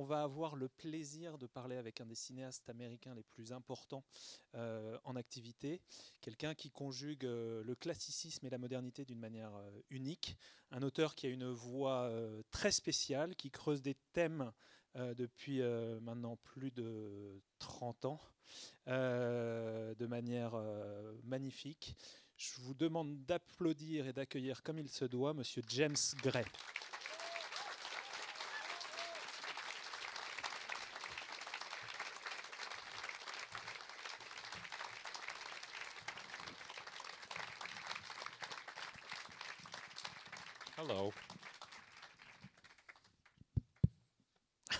va avoir le plaisir de parler avec un des cinéastes américains les plus importants en activité, quelqu'un qui conjugue le classicisme et la modernité d'une manière unique, un auteur qui a une voix très spéciale, qui creuse des thèmes depuis maintenant plus de 30 ans, de manière magnifique. Je vous demande d'applaudir et d'accueillir comme il se doit Monsieur James Gray. Hello. I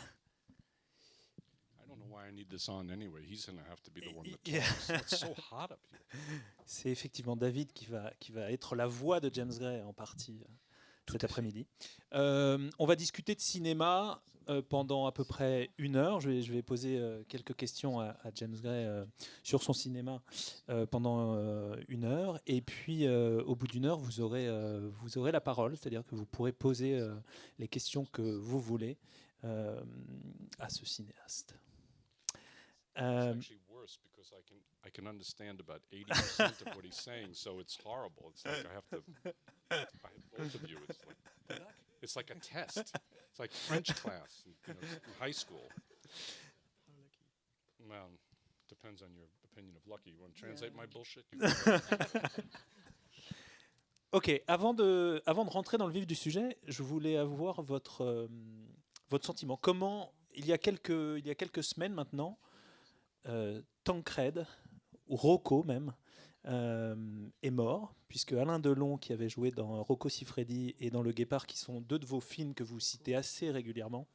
don't know why I need this on anyway. He's going to have to be the one that talks. It's so hot up here. C'est effectivement David qui va être la voix de James Gray en partie cet après-midi. On va discuter de cinéma pendant à peu près 1 heure. Je vais poser quelques questions à James Gray sur son cinéma pendant 1 heure. Et puis, au bout d'1 heure, vous aurez la parole, c'est-à-dire que vous pourrez poser les questions que vous voulez à ce cinéaste. It's actually worse because I can understand about 80% of what he's saying, so it's horrible. It's like I have both of you. It's like a test. It's like French class in high school. Well, depends on your opinion of lucky. You want to translate my bullshit? Ok, avant de rentrer dans le vif du sujet, je voulais avoir votre sentiment. Comment, il y a quelques semaines maintenant, Tancred, ou Rocco même, est mort, puisque Alain Delon, qui avait joué dans Rocco Siffredi et dans Le Guépard, qui sont 2 de vos films que vous citez assez régulièrement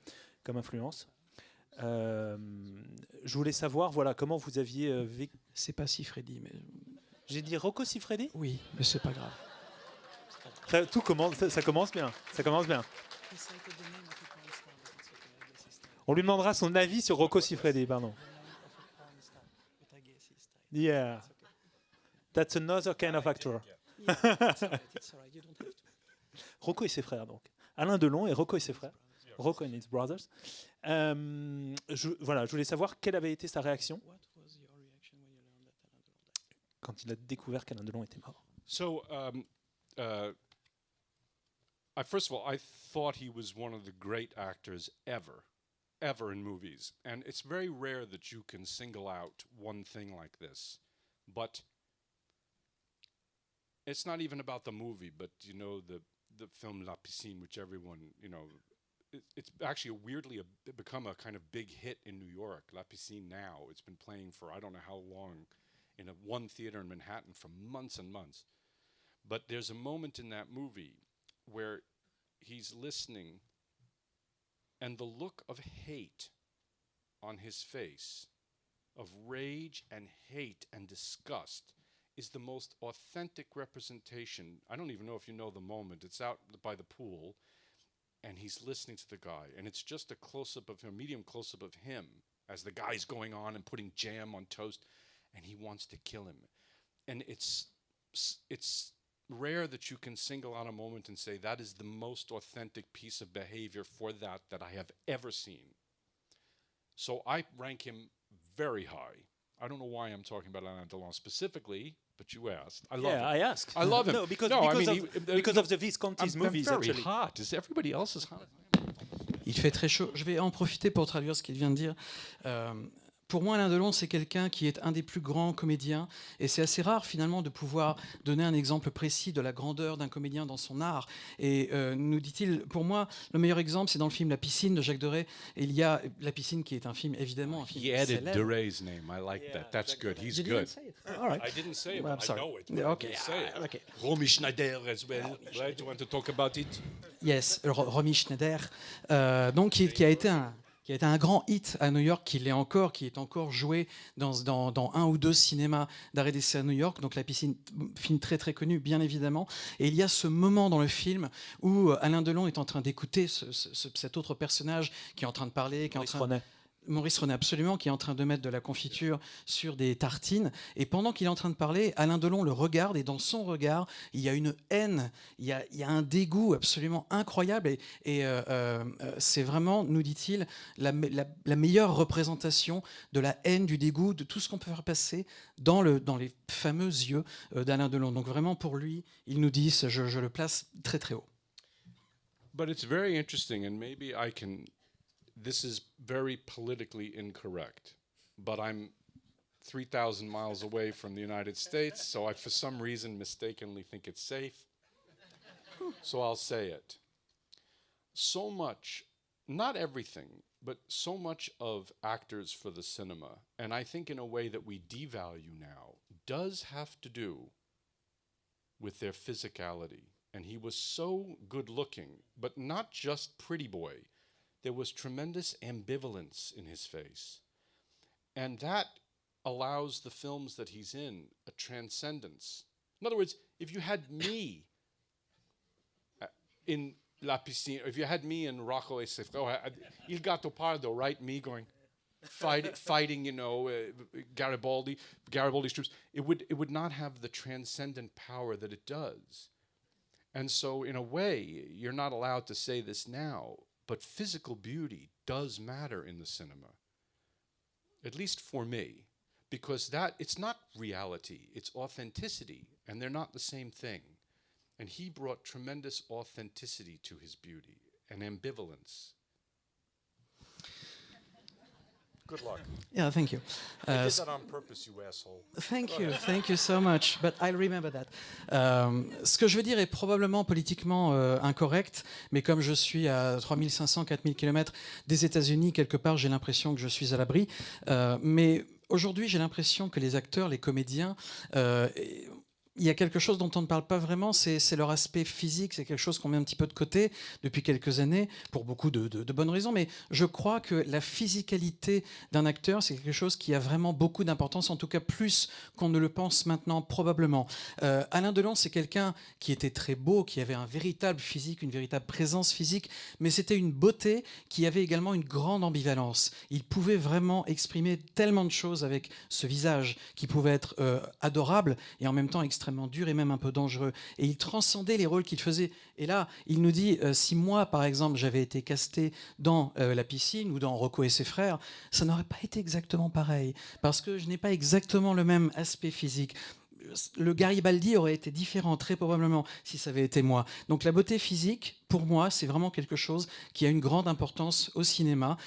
comme influence, je voulais savoir comment vous aviez vécu. C'est pas Siffredi, mais... J'ai dit Rocco Siffredi ? Oui, mais c'est pas grave. Ça commence bien. Ça commence bien. On lui demandera son avis sur Rocco Siffredi, pardon. Yeah. That's another kind of actor. Rocco et ses frères, donc. Alain Delon et Rocco et ses frères. Rocco and his brothers. Je voulais savoir quelle avait été sa réaction quand il a découvert qu'Alain Delon était mort. So, first of all, I thought he was one of the great actors ever in movies. And it's very rare that you can single out one thing like this. But it's not even about the movie, but, the film La Piscine, which everyone, it's actually become a kind of big hit in New York. La Piscine now, it's been playing for I don't know how long in one theater in Manhattan for months and months. But there's a moment in that movie where he's listening, and the look of hate on his face, of rage and hate and disgust, is the most authentic representation. I don't even know if you know the moment. It's out by the pool, and he's listening to the guy, and it's just a close-up of him, medium close-up of him, as the guy's going on and putting jam on toast, and he wants to kill him. And it's rare that you can single out a moment and say that is the most authentic piece of behavior for that I have ever seen. So I rank him very high. I don't know why I'm talking about Alain Delon specifically, but you asked. I love him. I asked. I love him. No, because of the Visconti's movies, I'm very actually. hot. Is everybody else as hot? Il fait très chaud. Je vais en profiter pour traduire ce qu'il vient de dire. Pour moi, Alain Delon, c'est quelqu'un qui est un des plus grands comédiens. Et c'est assez rare, finalement, de pouvoir donner un exemple précis de la grandeur d'un comédien dans son art. Et nous dit-il, pour moi, le meilleur exemple, c'est dans le film La Piscine de Jacques Deray. Et il y a La Piscine, qui est un film, évidemment, un film He added célèbre. Deray's name. I like that. That's good. He's You good. didn't say it. All right. I didn't say it, Well, I'm but I sorry. know it. Okay. I didn't say it. Okay. Romy Schneider as well. Right? You want to talk about it? Yes, Romy Schneider, donc qui a été un grand hit à New York, qui est encore joué dans 1 ou 2 cinémas d'arrêt d'essai à New York. Donc La Piscine, film très très connu, bien évidemment. Et il y a ce moment dans le film où Alain Delon est en train d'écouter cet autre personnage qui est en train de parler, Maurice René, absolument, qui est en train de mettre de la confiture sur des tartines. Et pendant qu'il est en train de parler, Alain Delon le regarde et dans son regard, il y a une haine, il y a un dégoût absolument incroyable. C'est vraiment, nous dit-il, la meilleure représentation de la haine, du dégoût, de tout ce qu'on peut faire passer dans les fameux yeux d'Alain Delon. Donc vraiment, pour lui, il nous dit, je le place très très haut. But it's very interesting, and maybe I can... This is very politically incorrect, but I'm 3,000 miles away from the United States, so I, for some reason, mistakenly think it's safe. So I'll say it. So much, not everything, but so much of actors for the cinema, and I think in a way that we devalue now, does have to do with their physicality. And he was so good looking, but not just pretty boy. There was tremendous ambivalence in his face. And that allows the films that he's in a transcendence. In other words, if you had me in La Piscine, if you had me in Rocco e Siffredi, Il Gattopardo, right? Me going, fighting, you know, Garibaldi's troops, it would not have the transcendent power that it does. And so, in a way, you're not allowed to say this now, but physical beauty does matter in the cinema, at least for me, because that it's not reality, it's authenticity, and they're not the same thing. And he brought tremendous authenticity to his beauty and ambivalence. Good luck. Yeah, thank you. I did that on purpose, you asshole. Thank you so much, but I'll remember that. Ce que je veux dire est probablement politiquement incorrect, mais comme je suis à 3500, 4000 km des États-Unis, quelque part, j'ai l'impression que je suis à l'abri. Mais aujourd'hui, j'ai l'impression que les acteurs, les comédiens, il y a quelque chose dont on ne parle pas vraiment, c'est leur aspect physique, c'est quelque chose qu'on met un petit peu de côté depuis quelques années, pour beaucoup de bonnes raisons, mais je crois que la physicalité d'un acteur, c'est quelque chose qui a vraiment beaucoup d'importance, en tout cas plus qu'on ne le pense maintenant, probablement. Alain Delon, c'est quelqu'un qui était très beau, qui avait un véritable physique, une véritable présence physique, mais c'était une beauté qui avait également une grande ambivalence. Il pouvait vraiment exprimer tellement de choses avec ce visage, qui pouvait être adorable et en même temps extrêmement dur et même un peu dangereux. Et il transcendait les rôles qu'il faisait. Et là, il nous dit, si moi, par exemple, j'avais été casté dans La Piscine ou dans Rocco et ses frères, ça n'aurait pas été exactement pareil, parce que je n'ai pas exactement le même aspect physique. Le Garibaldi aurait été différent, très probablement, si ça avait été moi. Donc la beauté physique, pour moi, c'est vraiment quelque chose qui a une grande importance au cinéma,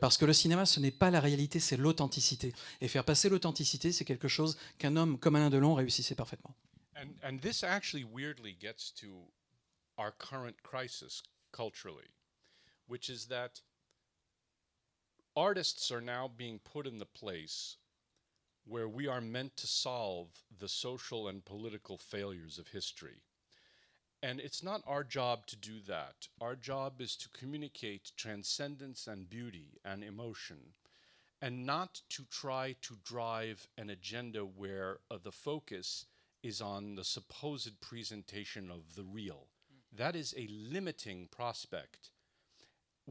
parce que le cinéma, ce n'est pas la réalité, c'est l'authenticité. Et faire passer l'authenticité, c'est quelque chose qu'un homme comme Alain Delon réussissait parfaitement. And this actually weirdly gets to our current crisis culturally, which is that artists are now being put in the place where we are meant to solve the social and political failures of history. And it's not our job to do that. Our job is to communicate transcendence and beauty and emotion, and not to try to drive an agenda where the focus is on the supposed presentation of the real. That is a limiting prospect.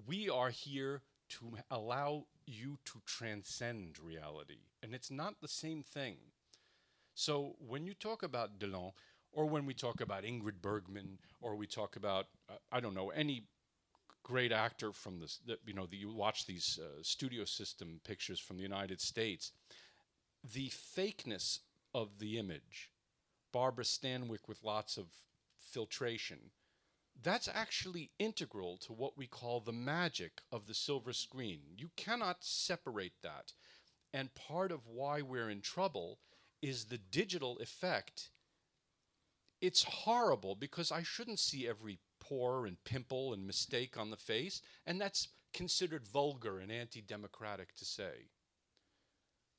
We are here to allow you to transcend reality, and it's not the same thing. So when you talk about Delon, or when we talk about Ingrid Bergman, or we talk about, I don't know, any great actor from this, you watch these studio system pictures from the United States, the fakeness of the image, Barbara Stanwyck with lots of filtration, that's actually integral to what we call the magic of the silver screen. You cannot separate that. And part of why we're in trouble is the digital effect. It's horrible because I shouldn't see every pore and pimple and mistake on the face, and that's considered vulgar and anti-democratic to say.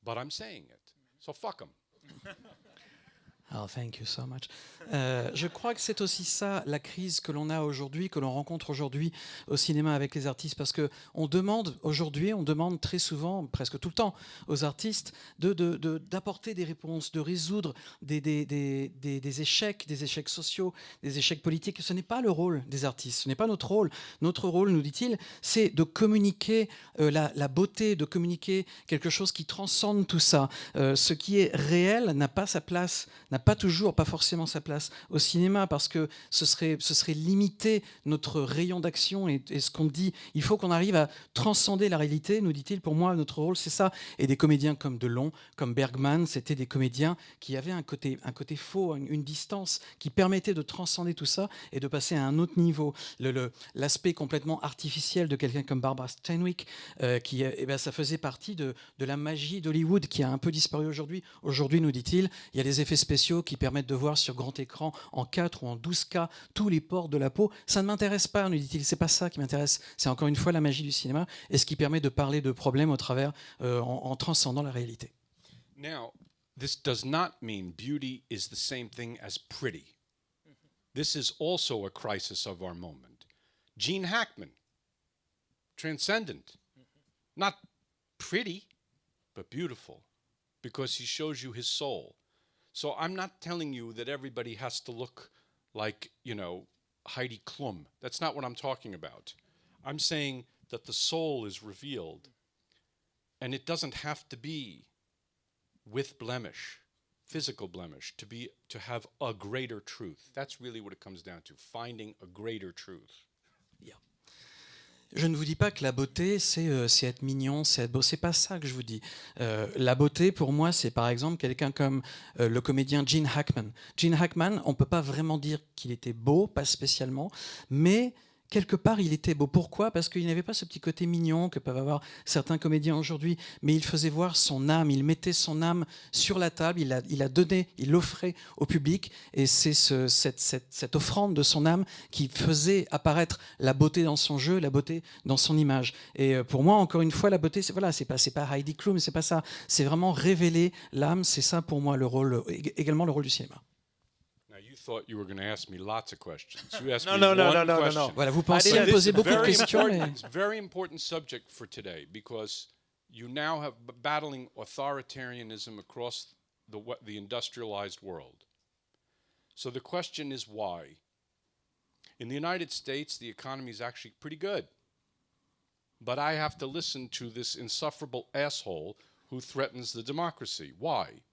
But I'm saying it, so fuck them. Oh, thank you so much. Je crois que c'est aussi ça, la crise que l'on a aujourd'hui, que l'on rencontre aujourd'hui au cinéma avec les artistes, parce que on demande très souvent, presque tout le temps, aux artistes d'apporter des réponses, de résoudre des échecs sociaux, des échecs politiques. Ce n'est pas le rôle des artistes, ce n'est pas notre rôle. Notre rôle, nous dit-il, c'est de communiquer la beauté, de communiquer quelque chose qui transcende tout ça. Ce qui est réel n'a pas sa place, n'a pas toujours, pas forcément sa place au cinéma, parce que ce serait limiter notre rayon d'action et ce qu'on dit. Il faut qu'on arrive à transcender la réalité, nous dit-il. Pour moi, notre rôle, c'est ça. Et des comédiens comme Delon, comme Bergman, c'était des comédiens qui avaient un côté faux, une distance qui permettait de transcender tout ça et de passer à un autre niveau. L'aspect complètement artificiel de quelqu'un comme Barbara Stanwyck, ça faisait partie de la magie d'Hollywood qui a un peu disparu aujourd'hui. Aujourd'hui, nous dit-il, il y a des effets spéciaux qui permettent de voir sur grand écran en 4 ou en 12K tous les pores de la peau. Ça ne m'intéresse pas, nous dit-il, c'est pas ça qui m'intéresse. C'est encore une fois la magie du cinéma et ce qui permet de parler de problèmes au travers, en transcendant la réalité. Now, this does not mean beauty is the same thing as pretty. This is also a crisis of our moment. Gene Hackman, transcendent, not pretty, but beautiful, because he shows you his soul. So I'm not telling you that everybody has to look like, Heidi Klum. That's not what I'm talking about. I'm saying that the soul is revealed, and it doesn't have to be with blemish, physical blemish, to have a greater truth. That's really what it comes down to, finding a greater truth. Je ne vous dis pas que la beauté, c'est être mignon, c'est être beau. C'est pas ça que je vous dis. La beauté, pour moi, c'est par exemple quelqu'un comme le comédien Gene Hackman. Gene Hackman, on ne peut pas vraiment dire qu'il était beau, pas spécialement, mais quelque part, il était beau. Pourquoi ? Parce qu'il n'avait pas ce petit côté mignon que peuvent avoir certains comédiens aujourd'hui, mais il faisait voir son âme, il mettait son âme sur la table, il l'offrait au public, et c'est cette offrande de son âme qui faisait apparaître la beauté dans son jeu, la beauté dans son image. Et pour moi, encore une fois, la beauté, c'est pas Heidi Klum, c'est pas ça. C'est vraiment révéler l'âme, c'est ça pour moi également le rôle du cinéma. Thought you were going to ask me lots of questions. You asked me No. one question. Voilà, vous pensez à poser beaucoup de questions. It's a very important subject for today because you now have battling authoritarianism across the industrialized world. So the question is why? In the United States, the economy is actually pretty good. But I have to listen to this insufferable asshole who threatens the democracy. Why?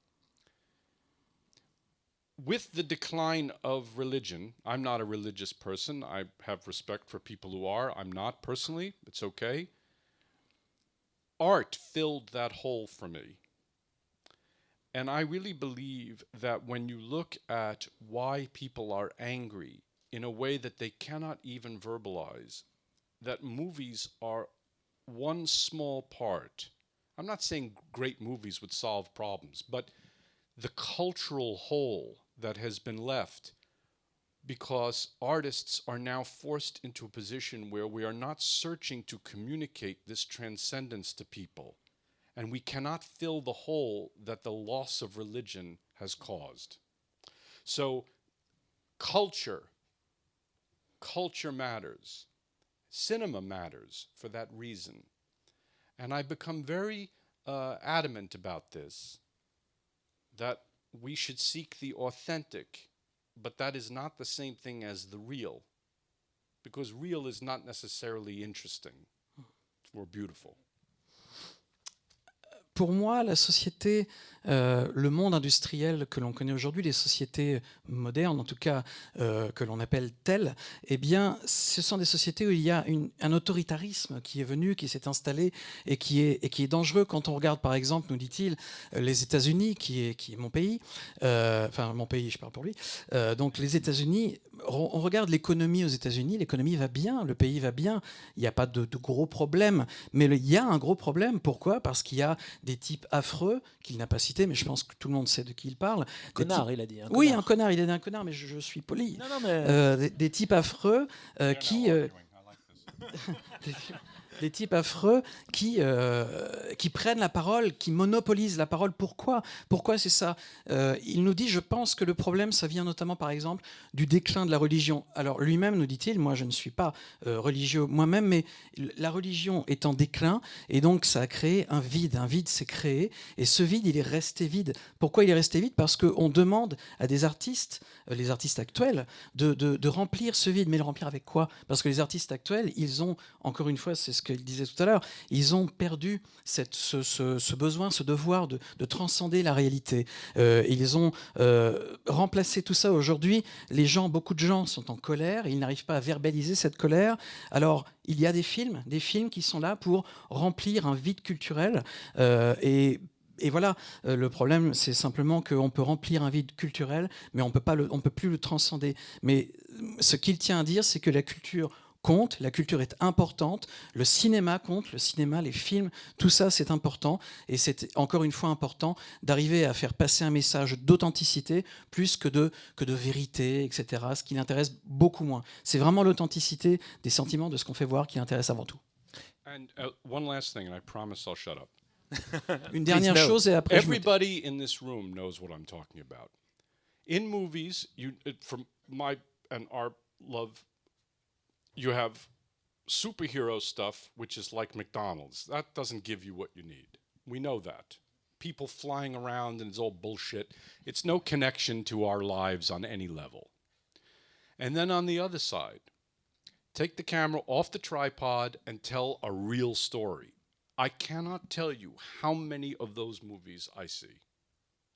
With the decline of religion, I'm not a religious person. I have respect for people who are. I'm not personally. It's okay. Art filled that hole for me. And I really believe that when you look at why people are angry in a way that they cannot even verbalize, that movies are one small part. I'm not saying great movies would solve problems, but the cultural hole that has been left because artists are now forced into a position where we are not searching to communicate this transcendence to people, and we cannot fill the hole that the loss of religion has caused. So culture matters. Cinema matters for that reason. And I become very adamant about this, that we should seek the authentic, but that is not the same thing as the real, because real is not necessarily interesting or beautiful. Pour moi, la société, le monde industriel que l'on connaît aujourd'hui, les sociétés modernes, en tout cas que l'on appelle telles, eh bien, ce sont des sociétés où il y a un autoritarisme qui est venu, qui s'est installé et qui est dangereux. Quand on regarde, par exemple, nous dit-il, les États-Unis, qui est mon pays, enfin mon pays, je parle pour lui. Donc les États-Unis, on regarde l'économie aux États-Unis, l'économie va bien, le pays va bien, il n'y a pas de gros problèmes, mais il y a un gros problème. Pourquoi ? Parce qu'il y a des types affreux, qu'il n'a pas cités, mais je pense que tout le monde sait de qui il parle. Connard, il a dit. Oui, un connard, il a dit un connard, mais je suis poli. Non, mais... des types affreux qui... des types affreux qui prennent la parole, qui monopolisent la parole. Pourquoi c'est ça? Il nous dit, je pense que le problème, ça vient notamment, par exemple, du déclin de la religion. Alors lui-même, nous dit-il, moi je ne suis pas religieux moi-même, mais la religion est en déclin, et donc ça a créé un vide. Un vide s'est créé, et ce vide, il est resté vide. Pourquoi il est resté vide? Parce qu'on demande à des artistes, les artistes actuels, de remplir ce vide. Mais le remplir avec quoi? Parce que les artistes actuels, ils ont, encore une fois, c'est ce qu'il disait tout à l'heure, ils ont perdu ce besoin, ce devoir de transcender la réalité. Ils ont remplacé tout ça. Aujourd'hui, beaucoup de gens sont en colère, ils n'arrivent pas à verbaliser cette colère. Alors, il y a des films qui sont là pour remplir un vide culturel. Et voilà, le problème, c'est simplement qu'on peut remplir un vide culturel, mais on peut plus le transcender. Mais ce qu'il tient à dire, c'est que la culture compte, la culture est importante, le cinéma compte, les films, tout ça c'est important, et c'est encore une fois important d'arriver à faire passer un message d'authenticité plus que de vérité, etc., ce qui l'intéresse beaucoup moins. C'est vraiment l'authenticité des sentiments, de ce qu'on fait voir, qui l'intéresse avant tout. And one last thing, and I promise I'll shut up. Une dernière chose, et après Everybody in this room knows what I'm talking about. In movies, from my and our love, you have superhero stuff, which is like McDonald's. That doesn't give you what you need. We know that. People flying around and it's all bullshit. It's no connection to our lives on any level. And then on the other side, take the camera off the tripod and tell a real story. I cannot tell you how many of those movies I see.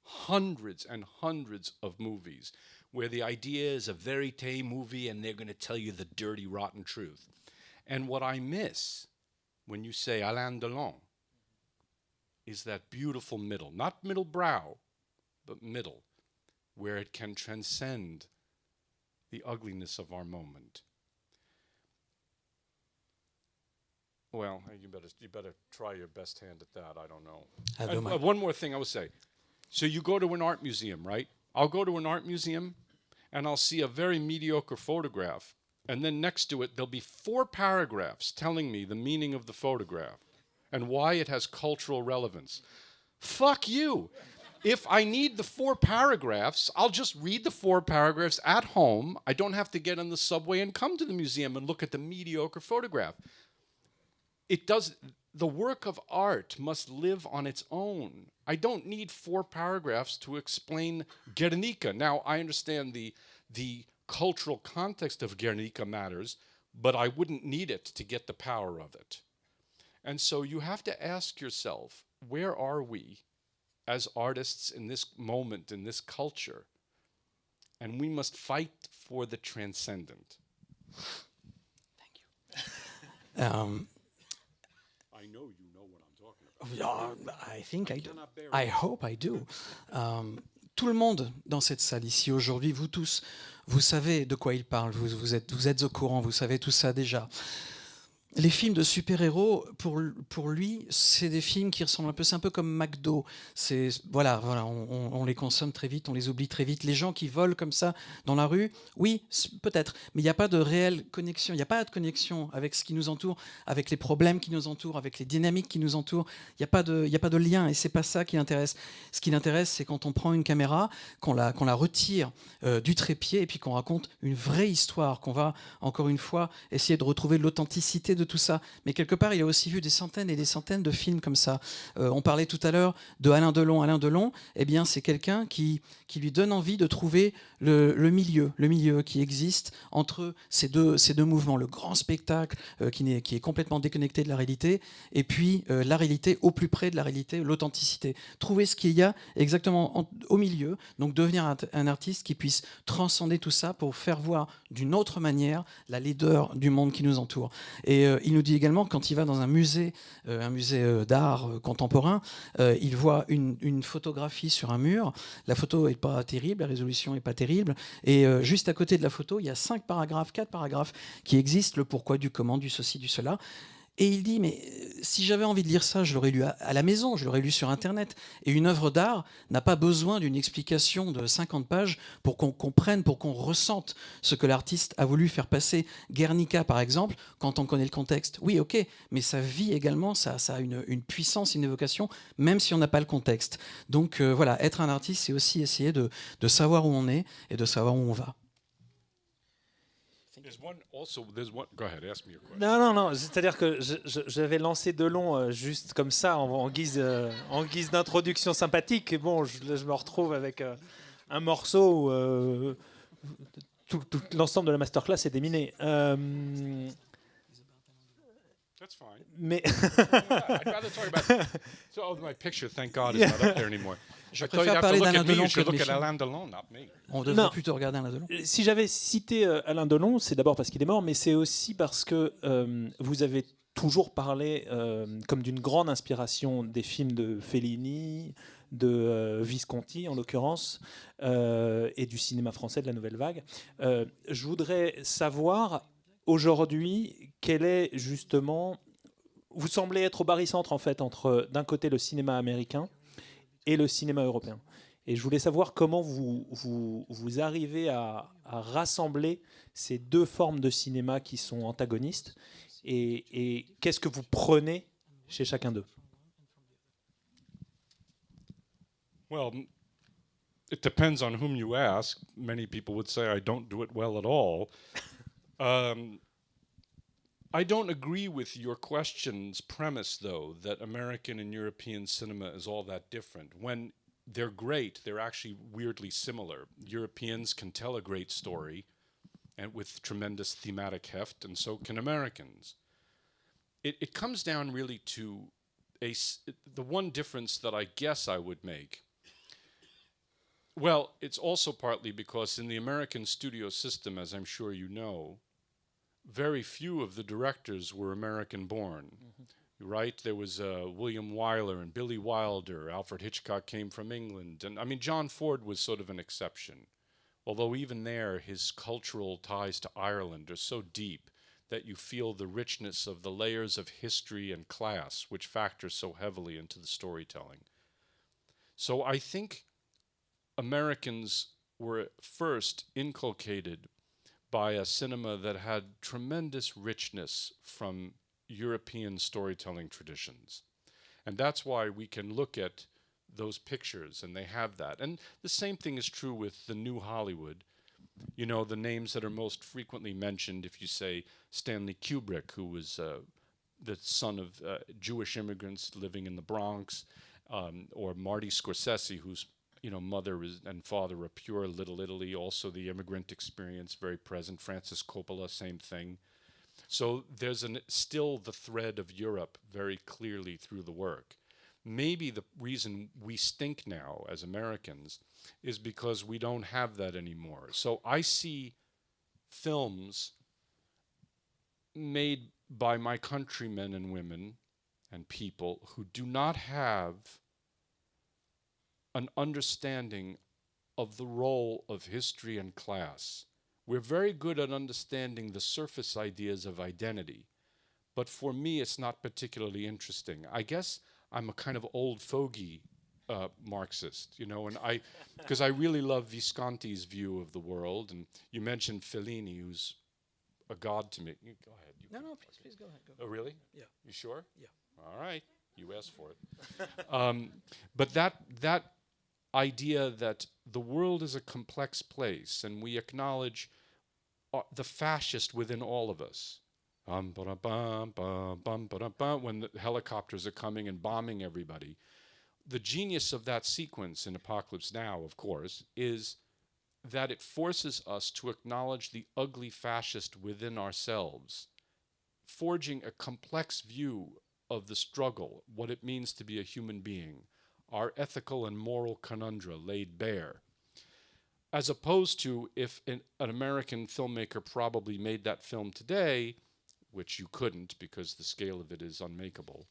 Hundreds and hundreds of movies where the idea is a verite movie and they're going to tell you the dirty, rotten truth. And what I miss when you say Alain Delon is that beautiful middle, not middle brow, but middle, where it can transcend the ugliness of our moment. Well, you better try your best hand at that. I don't know. One more thing I would say. So you go to an art museum, right? I'll go to an art museum and I'll see a very mediocre photograph. And then next to it, there'll be 4 paragraphs telling me the meaning of the photograph and why it has cultural relevance. Fuck you. If I need the 4 paragraphs, I'll just read the 4 paragraphs at home. I don't have to get on the subway and come to the museum and look at the mediocre photograph. The work of art must live on its own. I don't need 4 paragraphs to explain Guernica. Now, I understand the cultural context of Guernica matters, but I wouldn't need it to get the power of it. And so you have to ask yourself, where are we as artists in this moment, in this culture? And we must fight for the transcendent. Thank you. I know you know what I'm talking about. I think I do. I hope I do. Tout le monde dans cette salle ici aujourd'hui, vous tous, vous savez de quoi il parle, vous êtes au courant, vous savez tout ça déjà. Les films de super-héros, pour lui, c'est des films qui ressemblent un peu, c'est un peu comme McDo. Voilà, on les consomme très vite, on les oublie très vite. Les gens qui volent comme ça dans la rue, oui, peut-être, mais il n'y a pas de réelle connexion. Il n'y a pas de connexion avec ce qui nous entoure, avec les problèmes qui nous entourent, avec les dynamiques qui nous entourent. Il n'y a pas de lien, et c'est pas ça qui l'intéresse. Ce qui l'intéresse, c'est quand on prend une caméra, qu'on la retire du trépied, et puis qu'on raconte une vraie histoire, qu'on va, encore une fois, essayer de retrouver l'authenticité de tout ça. Mais quelque part, il a aussi vu des centaines et des centaines de films comme ça. On parlait tout à l'heure de Alain Delon. Alain Delon, eh bien, c'est quelqu'un qui lui donne envie de trouver le milieu qui existe entre ces deux mouvements. Le grand spectacle qui est complètement déconnecté de la réalité, et puis la réalité au plus près de la réalité, l'authenticité. Trouver ce qu'il y a exactement au milieu, donc devenir un artiste qui puisse transcender tout ça pour faire voir d'une autre manière la laideur du monde qui nous entoure. Et il nous dit également, quand il va dans un musée d'art contemporain, il voit une photographie sur un mur. La photo n'est pas terrible, la résolution n'est pas terrible. Et juste à côté de la photo, il y a 4 paragraphes qui existent, le pourquoi, du comment, du ceci, du cela. Et il dit, mais si j'avais envie de lire ça, je l'aurais lu à la maison, je l'aurais lu sur Internet. Et une œuvre d'art n'a pas besoin d'une explication de 50 pages pour qu'on comprenne, pour qu'on ressente ce que l'artiste a voulu faire passer. Guernica, par exemple, quand on connaît le contexte, oui, ok, mais ça vit également, ça a une puissance, une évocation, même si on n'a pas le contexte. Donc voilà, être un artiste, c'est aussi essayer de savoir où on est et de savoir où on va. Go ahead, ask me your question. Non, c'est-à-dire que j'avais lancé Delon juste comme ça, en guise d'introduction sympathique. Et bon, je me retrouve avec un morceau où tout l'ensemble de la masterclass est déminé. That's fine. Mais I'd rather talk about. So, my picture, thank God, is not up there anymore. Je I thought you'd préfère have to parler look d'Alain at me. Delon You que should de look mes at films. Alain Delon, not me. On devrait Non. plutôt regarder Alain Delon. si j'avais cité Alain Delon, c'est d'abord parce qu'il est mort, mais c'est aussi parce que vous avez toujours parlé comme d'une grande inspiration des films de Fellini, de Visconti en l'occurrence, et du cinéma français de la Nouvelle Vague. Je voudrais savoir aujourd'hui quel est justement... Vous semblez être au barycentre en fait entre d'un côté le cinéma américain et le cinéma européen. Et je voulais savoir comment vous arrivez à rassembler ces deux formes de cinéma qui sont antagonistes et qu'est-ce que vous prenez chez chacun d'eux. Well, it depends on whom you ask. Many people would say I don't do it well at all. I don't agree with your question's premise, though, that American and European cinema is all that different. When they're great, they're actually weirdly similar. Europeans can tell a great story and with tremendous thematic heft, and so can Americans. It comes down really to the one difference that I guess I would make. Well, it's also partly because in the American studio system, as I'm sure you know, very few of the directors were American-born, right? There was William Wyler and Billy Wilder. Alfred Hitchcock came from England. And I mean, John Ford was sort of an exception, although even there, his cultural ties to Ireland are so deep that you feel the richness of the layers of history and class, which factor so heavily into the storytelling. So I think Americans were first inculcated by a cinema that had tremendous richness from European storytelling traditions. And that's why we can look at those pictures and they have that. And the same thing is true with the new Hollywood. You know, the names that are most frequently mentioned, if you say Stanley Kubrick, who was the son of Jewish immigrants living in the Bronx, or Marty Scorsese, whose mother and father were pure Little Italy, also the immigrant experience very present. Francis Coppola, same thing. So there's still the thread of Europe very clearly through the work. Maybe the reason we stink now as Americans is because we don't have that anymore. So I see films made by my countrymen and women and people who do not have an understanding of the role of history and class. We're very good at understanding the surface ideas of identity, but for me, it's not particularly interesting. I guess I'm a kind of old fogey Marxist, and because I really love Visconti's view of the world, and you mentioned Fellini, who's a god to me. Go ahead. No, please go ahead. Go. Oh, really? Yeah. You sure? Yeah. All right. You asked for it. But that idea that the world is a complex place and we acknowledge the fascist within all of us. When the helicopters are coming and bombing everybody. The genius of that sequence in Apocalypse Now, of course, is that it forces us to acknowledge the ugly fascist within ourselves, forging a complex view of the struggle, what it means to be a human being, our ethical and moral conundra laid bare. As opposed to if an American filmmaker probably made that film today, which you couldn't because the scale of it is unmakeable,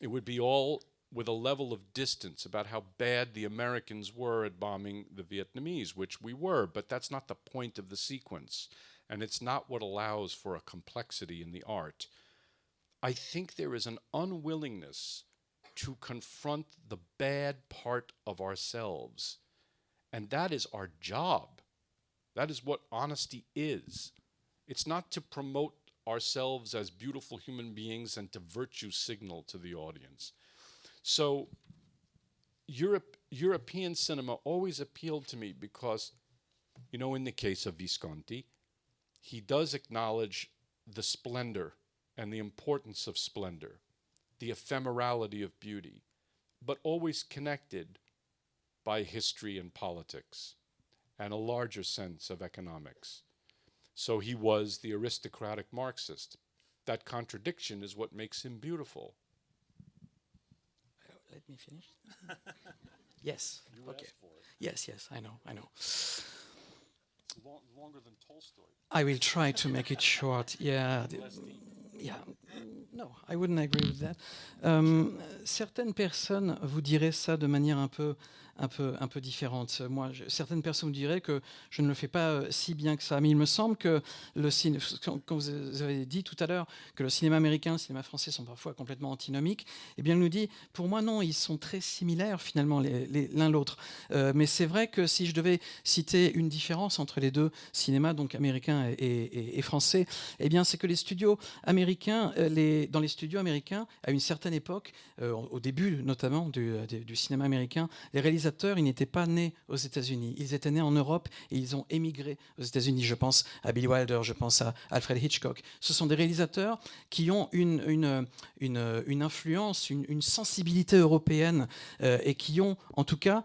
it would be all with a level of distance about how bad the Americans were at bombing the Vietnamese, which we were, but that's not the point of the sequence. And it's not what allows for a complexity in the art. I think there is an unwillingness to confront the bad part of ourselves. And that is our job. That is what honesty is. It's not to promote ourselves as beautiful human beings and to virtue signal to the audience. So European cinema always appealed to me because, you know, in the case of Visconti, he does acknowledge the splendor and the importance of splendor, the ephemerality of beauty, but always connected by history and politics and a larger sense of economics. So he was the aristocratic Marxist. That contradiction is what makes him beautiful. Let me finish. Yes. Okay. Yes, I know. Longer than Tolstoy. I will try to make it short. Yeah. No, I wouldn't agree with that. Certaines personnes vous diraient ça de manière un peu différente. Moi, certaines personnes vous diraient que je ne le fais pas si bien que ça. Mais il me semble que quand vous avez dit tout à l'heure que le cinéma américain, le cinéma français sont parfois complètement antinomiques, eh bien, il nous dit, pour moi, non, ils sont très similaires finalement l'un l'autre. Mais c'est vrai que si je devais citer une différence entre les deux cinémas, donc américains et français, eh bien, c'est que les studios américains, dans les studios américains, à une certaine époque, au début notamment du cinéma américain, les réalisateurs, ils n'étaient pas nés aux États-Unis. Ils étaient nés en Europe et ils ont émigré aux États-Unis. Je pense à Billy Wilder, je pense à Alfred Hitchcock. Ce sont des réalisateurs qui ont une influence, une sensibilité européenne et qui ont, en tout cas,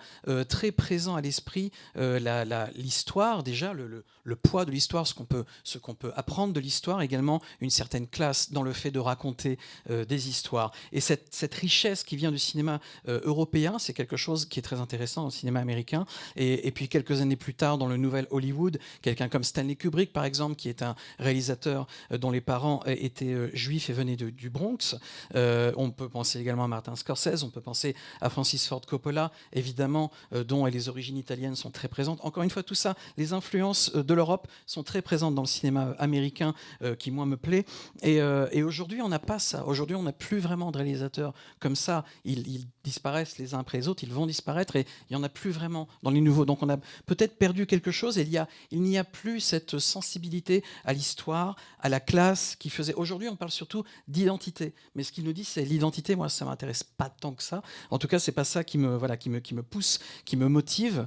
très présent à l'esprit l'histoire, déjà, le poids de l'histoire, ce qu'on peut apprendre de l'histoire, également une certaine classe dans le fait de raconter des histoires. Et cette richesse qui vient du cinéma européen, c'est quelque chose qui est très intéressant dans le cinéma américain. Et puis quelques années plus tard, dans le nouvel Hollywood, quelqu'un comme Stanley Kubrick, par exemple, qui est un réalisateur dont les parents étaient juifs et venaient du Bronx. On peut penser également à Martin Scorsese, on peut penser à Francis Ford Coppola, évidemment, dont les origines italiennes sont très présentes. Encore une fois, tout ça, les influences de l'Europe sont très présentes dans le cinéma américain, qui, moi, me plaît. Et aujourd'hui, on n'a pas ça. Aujourd'hui, on n'a plus vraiment de réalisateurs comme ça. Ils disparaissent les uns après les autres, ils vont disparaître et il n'y en a plus vraiment dans les nouveaux. Donc on a peut-être perdu quelque chose et il n'y a plus cette sensibilité à l'histoire, à la classe qui faisait... Aujourd'hui, on parle surtout d'identité. Mais ce qu'il nous dit, c'est l'identité. Moi, ça ne m'intéresse pas tant que ça. En tout cas, ce n'est pas ça qui me pousse, qui me motive.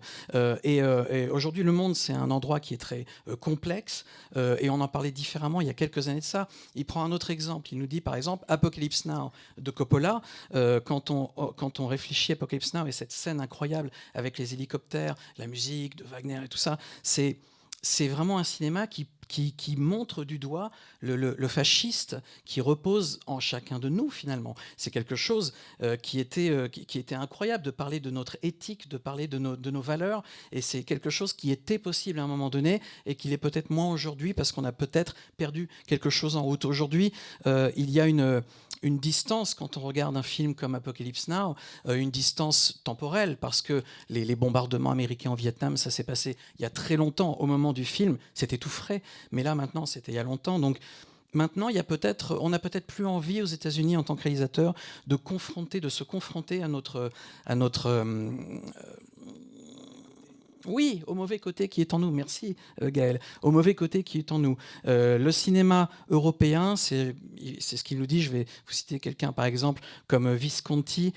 Et aujourd'hui, le monde, c'est un endroit qui est très complexe et on en parlait différemment il y a quelques années de ça. Il prend un autre exemple. Il nous dit, par exemple, Apocalypse Now de Coppola. Quand on réfléchit à Apocalypse Now et cette scène incroyable avec les hélicoptères, la musique de Wagner et tout ça, c'est vraiment un cinéma qui montre du doigt le fasciste qui repose en chacun de nous, finalement. C'est quelque chose qui était incroyable, de parler de notre éthique, de parler de nos valeurs, et c'est quelque chose qui était possible à un moment donné et qui l'est peut-être moins aujourd'hui parce qu'on a peut-être perdu quelque chose en route. Aujourd'hui, il y a une distance quand on regarde un film comme Apocalypse Now, une distance temporelle, parce que les bombardements américains en Vietnam, ça s'est passé il y a très longtemps. Au moment du film, c'était tout frais. Mais là, maintenant, c'était il y a longtemps. Donc, maintenant, on n'a peut-être plus envie aux États-Unis, en tant que réalisateur, de se confronter à notre oui, au mauvais côté qui est en nous. Merci Gaël. Au mauvais côté qui est en nous. Le cinéma européen, c'est ce qu'il nous dit. Je vais vous citer quelqu'un, par exemple, comme Visconti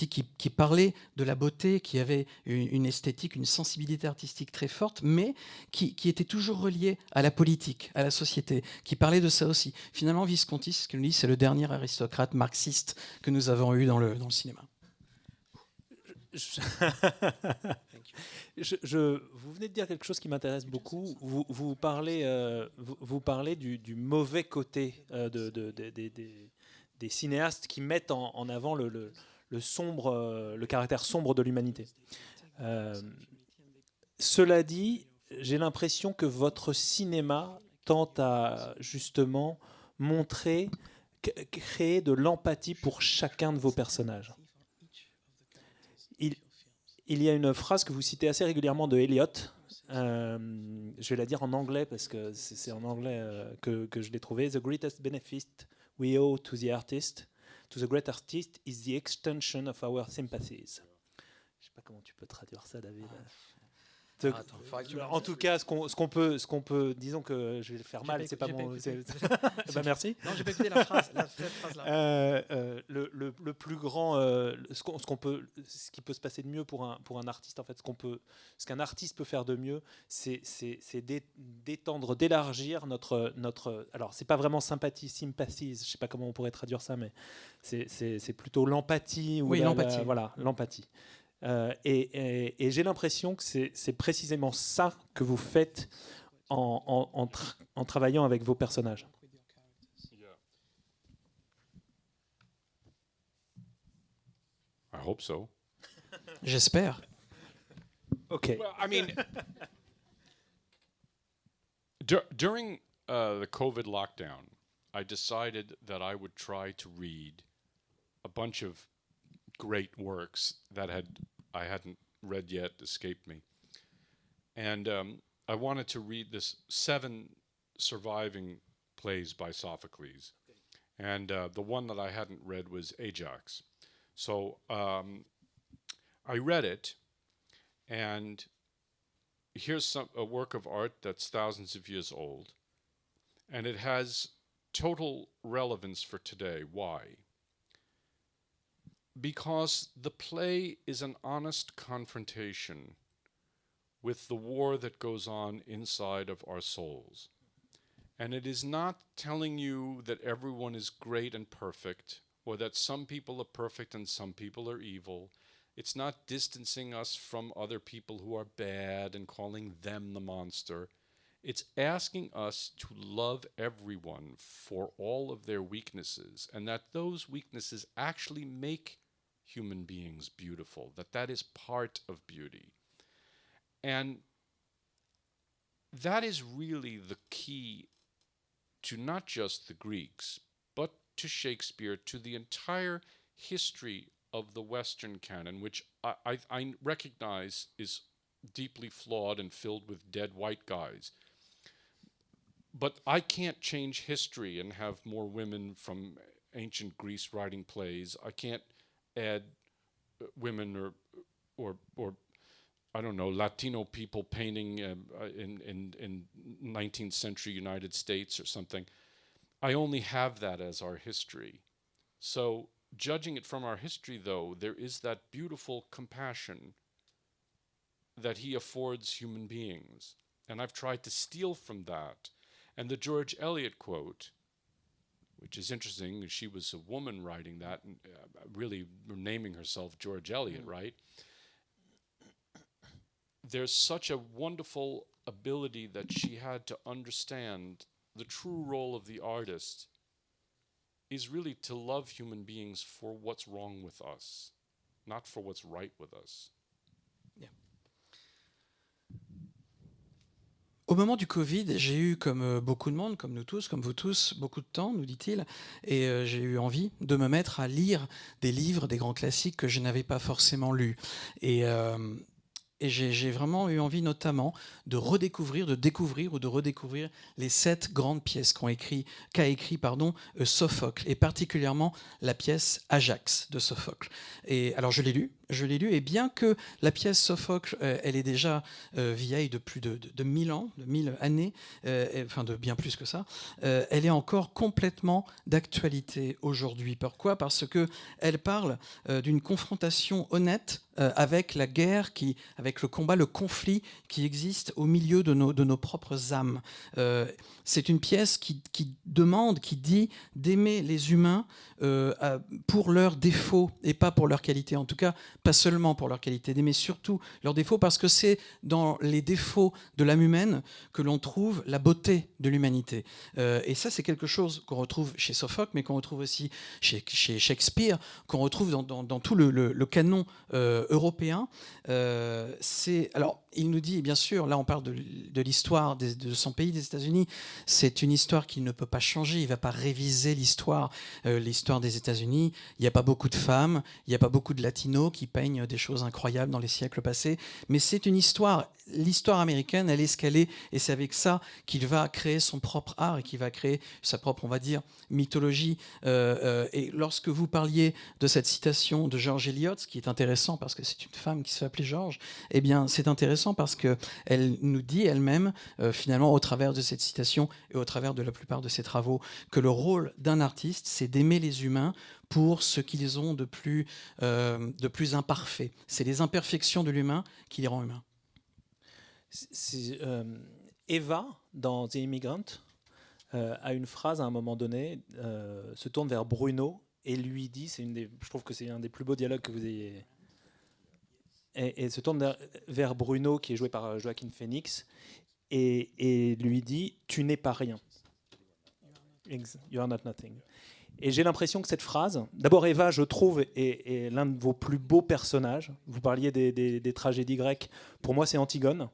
qui parlait de la beauté, qui avait une esthétique, une sensibilité artistique très forte, mais qui était toujours reliée à la politique, à la société, qui parlait de ça aussi. Finalement, Visconti, ce qu'il nous dit, c'est le dernier aristocrate marxiste que nous avons eu dans le cinéma. Vous venez de dire quelque chose qui m'intéresse beaucoup. Vous parlez du mauvais côté des cinéastes qui mettent en avant le caractère sombre de l'humanité. Cela dit, j'ai l'impression que votre cinéma tente à justement créer de l'empathie pour chacun de vos personnages. Il y a une phrase que vous citez assez régulièrement de Eliot. Je vais la dire en anglais parce que c'est en anglais que je l'ai trouvé. The greatest benefit we owe to the artist, to the great artist, is the extension of our sympathies. Je sais pas comment tu peux traduire ça, David. En tout cas, ce qu'on peut, disons que je vais le faire mal, c'est pas mon. Bah, merci. Non, j'ai pas écouté la phrase. Cette phrase-là. Le plus grand, ce qui peut se passer de mieux pour un artiste, en fait, ce qu'un artiste peut faire de mieux, c'est d'étendre, d'élargir notre. Alors, c'est pas vraiment sympathie, sympathies, je sais pas comment on pourrait traduire ça, mais c'est plutôt l'empathie. Oui, l'empathie. Voilà, l'empathie. Et j'ai l'impression que c'est précisément ça que vous faites en travaillant avec vos personnages. I hope so. J'espère. Okay. Well, I mean, during the COVID lockdown, I decided that I would try to read a bunch of great works that I hadn't read yet, escaped me. And I wanted to read this 7 surviving plays by Sophocles. And the one that I hadn't read was Ajax. So I read it, and here's a work of art that's thousands of years old, and it has total relevance for today. Why? Because the play is an honest confrontation with the war that goes on inside of our souls. And it is not telling you that everyone is great and perfect, or that some people are perfect and some people are evil. It's not distancing us from other people who are bad and calling them the monster. It's asking us to love everyone for all of their weaknesses, and that those weaknesses actually make human beings beautiful, that is part of beauty. And that is really the key to not just the Greeks, but to Shakespeare, to the entire history of the Western canon, which I recognize is deeply flawed and filled with dead white guys. But I can't change history and have more women from ancient Greece writing plays. I can't add women or I don't know, Latino people painting in 19th century United States or something. I only have that as our history. So judging it from our history, though, there is that beautiful compassion that he affords human beings. And I've tried to steal from that. And the George Eliot quote, which is interesting, she was a woman writing that, and really naming herself George Eliot, right? There's such a wonderful ability that she had to understand the true role of the artist is really to love human beings for what's wrong with us, not for what's right with us. Yeah. Au moment du Covid, j'ai eu, comme beaucoup de monde, comme nous tous, comme vous tous, beaucoup de temps, nous dit-il, et j'ai eu envie de me mettre à lire des livres, des grands classiques que je n'avais pas forcément lus. Et j'ai vraiment eu envie notamment de redécouvrir, de découvrir ou de redécouvrir les 7 grandes pièces qu'a écrit Sophocle, et particulièrement la pièce Ajax de Sophocle. Et alors je l'ai lu, et bien que la pièce Sophocle, elle est déjà vieille de plus de 1000 ans, de 1000 années, enfin de bien plus que ça, elle est encore complètement d'actualité aujourd'hui. Pourquoi ? Parce qu'elle parle d'une confrontation honnête avec la guerre, avec le combat, le conflit qui existe au milieu de nos propres âmes. C'est une pièce qui demande, qui dit d'aimer les humains pour leurs défauts et pas pour leurs qualités. En tout cas, pas seulement pour leurs qualités, d'aimer surtout leurs défauts, parce que c'est dans les défauts de l'âme humaine que l'on trouve la beauté de l'humanité. Et ça, c'est quelque chose qu'on retrouve chez Sophocle, mais qu'on retrouve aussi chez Shakespeare, qu'on retrouve dans tout le canon européen. Alors, il nous dit, bien sûr, là on parle de l'histoire de son pays, des États-Unis, c'est une histoire qu'il ne peut pas changer, il ne va pas réviser l'histoire des États-Unis. Il n'y a pas beaucoup de femmes, il n'y a pas beaucoup de latinos qui peignent des choses incroyables dans les siècles passés. Mais c'est une histoire. L'histoire américaine, elle est ce qu'elle est, et c'est avec ça qu'il va créer son propre art et qu'il va créer sa propre, on va dire, mythologie. Et lorsque vous parliez de cette citation de George Eliot, ce qui est intéressant parce que c'est une femme qui se fait appeler George, eh bien, c'est intéressant parce qu'elle nous dit elle-même, finalement, au travers de cette citation et au travers de la plupart de ses travaux, que le rôle d'un artiste, c'est d'aimer les humains pour ce qu'ils ont de plus imparfait. C'est les imperfections de l'humain qui les rend humains. Eva, dans The Immigrant, a une phrase à un moment donné, se tourne vers Bruno et lui dit, je trouve que c'est un des plus beaux dialogues que vous ayez, et se tourne vers Bruno, qui est joué par Joaquin Phoenix, et lui dit « Tu n'es pas rien. You are not nothing ». Et j'ai l'impression que cette phrase, d'abord Eva, je trouve, est l'un de vos plus beaux personnages. Vous parliez des tragédies grecques. Pour moi, c'est Antigone.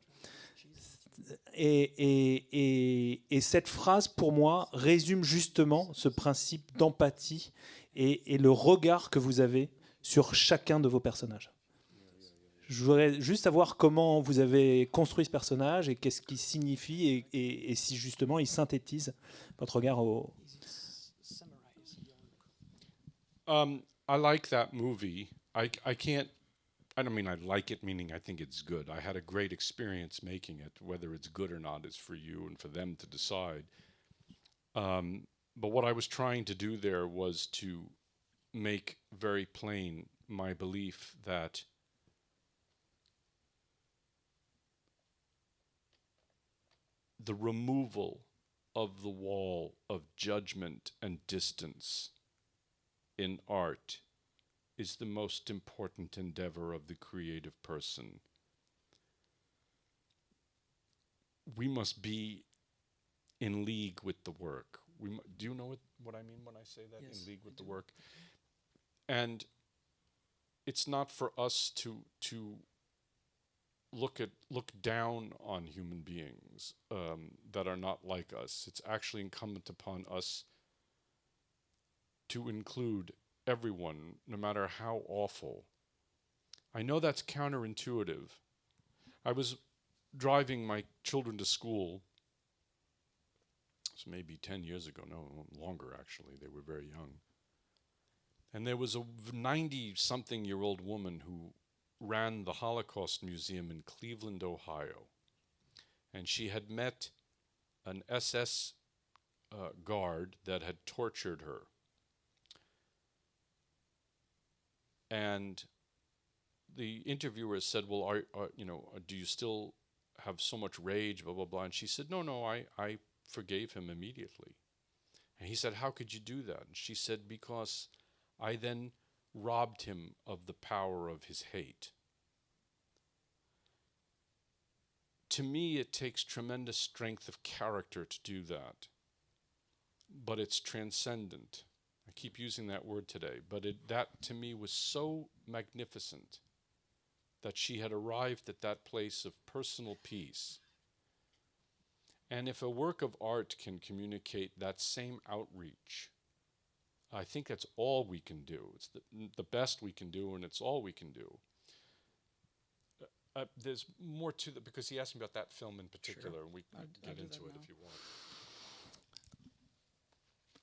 Et cette phrase, pour moi, résume justement ce principe d'empathie et le regard que vous avez sur chacun de vos personnages. Je voudrais juste savoir comment vous avez construit ce personnage et qu'est-ce qu'il signifie et si justement il synthétise votre regard au... I like that movie. I can't, I don't mean I like it, meaning I think it's good. I had a great experience making it. Whether it's good or not is for you and for them to decide. But what I was trying to do there was to make very plain my belief that the removal of the wall of judgment and distance in art is the most important endeavor of the creative person. We must be in league with the work. Do you know what I mean when I say that? Yes, in league with the do. work. And it's not for us to look down on human beings that are not like us. It's actually incumbent upon us to include everyone, no matter how awful. I know that's counterintuitive. I was driving my children to school, it was maybe 10 years ago, no, longer actually, they were very young. And there was a 90-something-year-old woman who ran the Holocaust Museum in Cleveland, Ohio. And she had met an SS guard that had tortured her. And the interviewer said, well, do you still have so much rage, blah, blah, blah. And she said, no, I forgave him immediately. And he said, how could you do that? And she said, because I then robbed him of the power of his hate. To me, it takes tremendous strength of character to do that. But it's transcendent. I keep using that word today, but that to me was so magnificent that she had arrived at that place of personal peace. And if a work of art can communicate that same outreach, I think that's all we can do. It's the best we can do, and it's all we can do. There's more to that, because he asked me about that film in particular, Sure. and we can get into it if you want.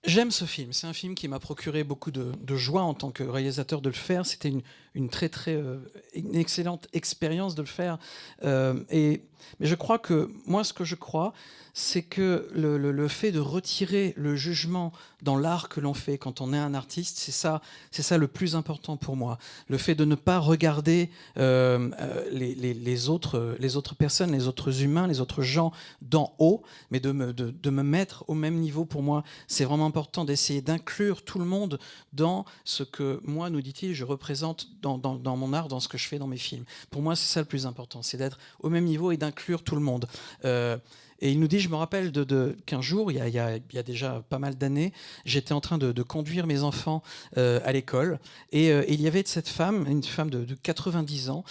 J'aime ce film. C'est un film qui m'a procuré beaucoup de joie en tant que réalisateur de le faire. C'était une excellente expérience de le faire. Mais je crois que, moi, ce que je crois, c'est que le fait de retirer le jugement dans l'art que l'on fait quand on est un artiste, c'est ça le plus important pour moi. Le fait de ne pas regarder les autres personnes, les autres humains, les autres gens d'en haut, mais de me mettre au même niveau. Pour moi, c'est vraiment important d'essayer d'inclure tout le monde dans ce que moi, nous dit-il, je représente dans mon art, dans ce que je fais dans mes films. Pour moi, c'est ça le plus important, c'est d'être au même niveau et d'inclure tout le monde. Et il nous dit, je me rappelle qu'un jour, il y a déjà pas mal d'années, j'étais en train de conduire mes enfants à l'école. Et il y avait cette femme, une femme de 90 ans,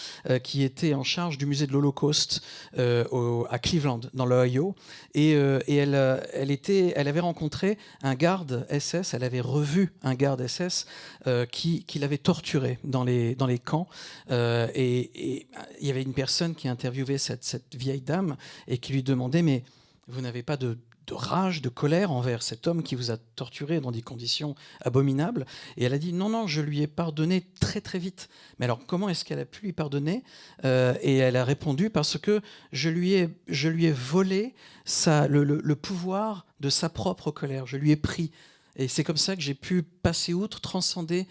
qui était en charge du musée de l'Holocauste à Cleveland, dans l'Ohio. Et elle avait rencontré un garde SS, elle avait revu un garde SS qui l'avait torturé dans les camps. Et il y avait une personne qui interviewait cette vieille dame et qui lui demandait, mais vous n'avez pas de rage, de colère envers cet homme qui vous a torturé dans des conditions abominables? Et elle a dit, non, je lui ai pardonné très très vite. Mais alors comment est-ce qu'elle a pu lui pardonner? Et elle a répondu, parce que je lui ai volé le pouvoir de sa propre colère, je lui ai pris. Et c'est comme ça que j'ai pu passer outre, transcender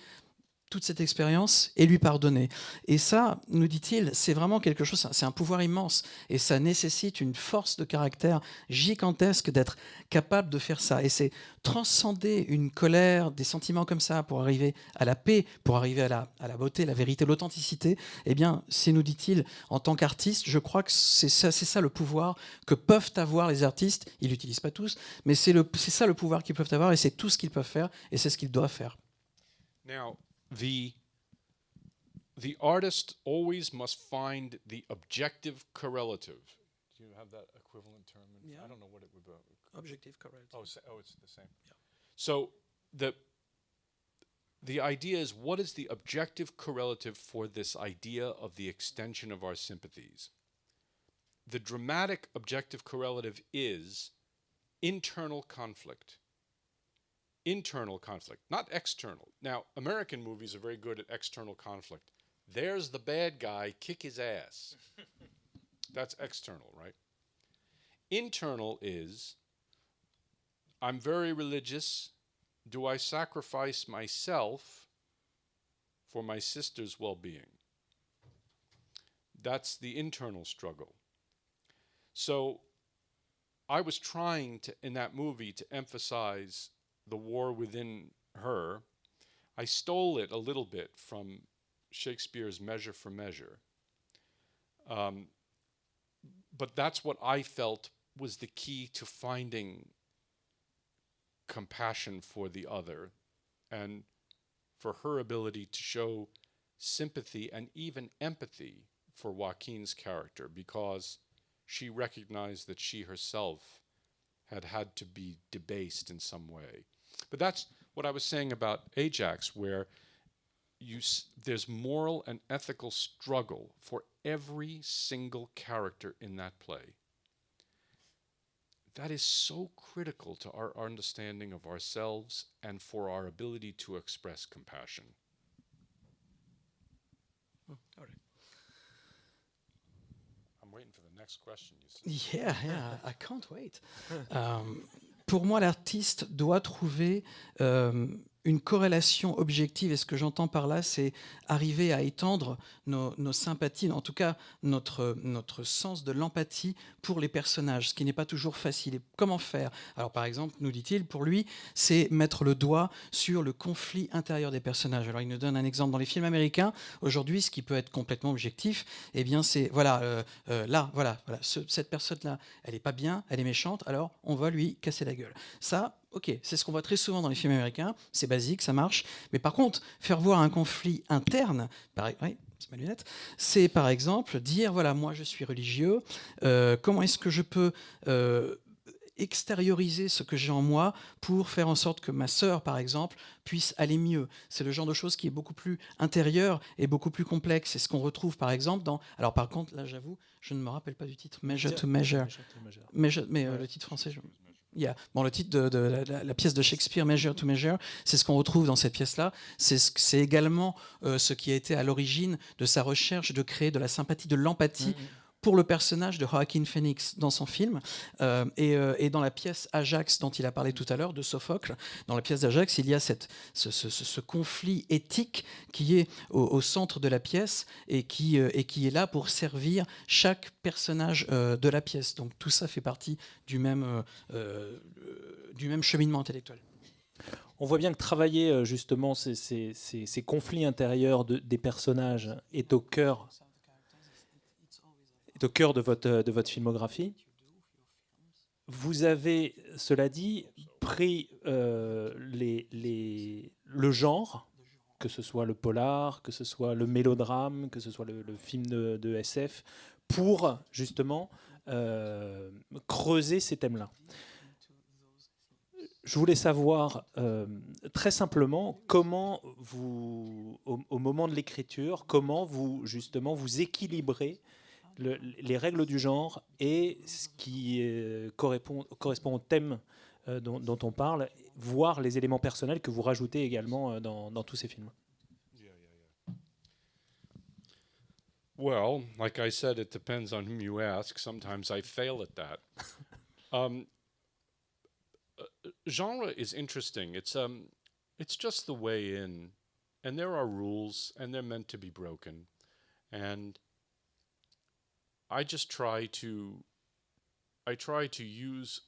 toute cette expérience et lui pardonner. Et ça, nous dit-il, c'est vraiment quelque chose, c'est un pouvoir immense. Et ça nécessite une force de caractère gigantesque d'être capable de faire ça. Et c'est transcender une colère, des sentiments comme ça, pour arriver à la paix, pour arriver à la beauté, la vérité, l'authenticité. Eh bien, c'est, nous dit-il, en tant qu'artiste, je crois que c'est ça le pouvoir que peuvent avoir les artistes. Ils l'utilisent pas tous, mais c'est ça le pouvoir qu'ils peuvent avoir, et c'est tout ce qu'ils peuvent faire, et c'est ce qu'ils doivent faire. Now, the artist always must find the objective correlative. Do you have that equivalent term? Yeah. I don't know what it would be. Objective correct. Oh, it's the same. Yeah. So the idea is, what is the objective correlative for this idea of the extension of our sympathies? The dramatic objective correlative is internal conflict. Internal conflict, not external. Now, American movies are very good at external conflict. There's the bad guy, kick his ass. That's external, right? Internal is, I'm very religious. Do I sacrifice myself for my sister's well-being? That's the internal struggle. So I was trying to, in that movie, to emphasize the war within her. I stole it a little bit from Shakespeare's Measure for Measure. But that's what I felt was the key to finding compassion for the other, and for her ability to show sympathy and even empathy for Joaquin's character, because she recognized that she herself had to be debased in some way. But that's what I was saying about Ajax, where there's moral and ethical struggle for every single character in that play. That is so critical to our understanding of ourselves and for our ability to express compassion. All right. I'm waiting for the next question, you see. Yeah, I can't wait. Pour moi, l'artiste doit trouver une corrélation objective. Et ce que j'entends par là, c'est arriver à étendre nos sympathies, en tout cas notre sens de l'empathie pour les personnages, ce qui n'est pas toujours facile. Et comment faire? Alors par exemple, nous dit-il, pour lui, c'est mettre le doigt sur le conflit intérieur des personnages. Alors il nous donne un exemple dans les films américains. Aujourd'hui, ce qui peut être complètement objectif, eh bien c'est, cette personne-là, elle n'est pas bien, elle est méchante, alors on va lui casser la gueule. Ça, ok, c'est ce qu'on voit très souvent dans les films américains, c'est basique, ça marche. Mais par contre, faire voir un conflit interne, oui, c'est ma lunette, c'est par exemple dire, voilà, moi je suis religieux, comment est-ce que je peux extérioriser ce que j'ai en moi pour faire en sorte que ma sœur, par exemple, puisse aller mieux. C'est le genre de chose qui est beaucoup plus intérieur et beaucoup plus complexe. C'est ce qu'on retrouve, par exemple, dans... Alors, par contre, là, j'avoue, je ne me rappelle pas du titre. Measure to Measure. Mais le titre français... Yeah. Bon, le titre de la pièce de Shakespeare, Measure to Measure, c'est ce qu'on retrouve dans cette pièce-là. C'est également ce qui a été à l'origine de sa recherche de créer de la sympathie, de l'empathie pour le personnage de Joaquin Phoenix dans son film. Et dans la pièce Ajax dont il a parlé tout à l'heure, de Sophocle, dans la pièce d'Ajax, il y a ce conflit éthique qui est au centre de la pièce et qui est là pour servir chaque personnage de la pièce. Donc tout ça fait partie du même cheminement intellectuel. On voit bien que travailler justement ces conflits intérieurs des personnages est au cœur de votre filmographie. Vous avez, cela dit, pris le genre, que ce soit le polar, que ce soit le mélodrame, que ce soit le film de SF, pour justement creuser ces thèmes-là. Je voulais savoir très simplement comment vous, au moment de l'écriture, comment vous justement vous équilibrez les règles du genre et ce qui correspond au thème dont on parle, voire les éléments personnels que vous rajoutez également dans tous ces films. Well, like I said, it depends on whom you ask. Sometimes I fail at that. Genre is interesting. It's just the way in, and there are rules, and they're meant to be broken, and I try to use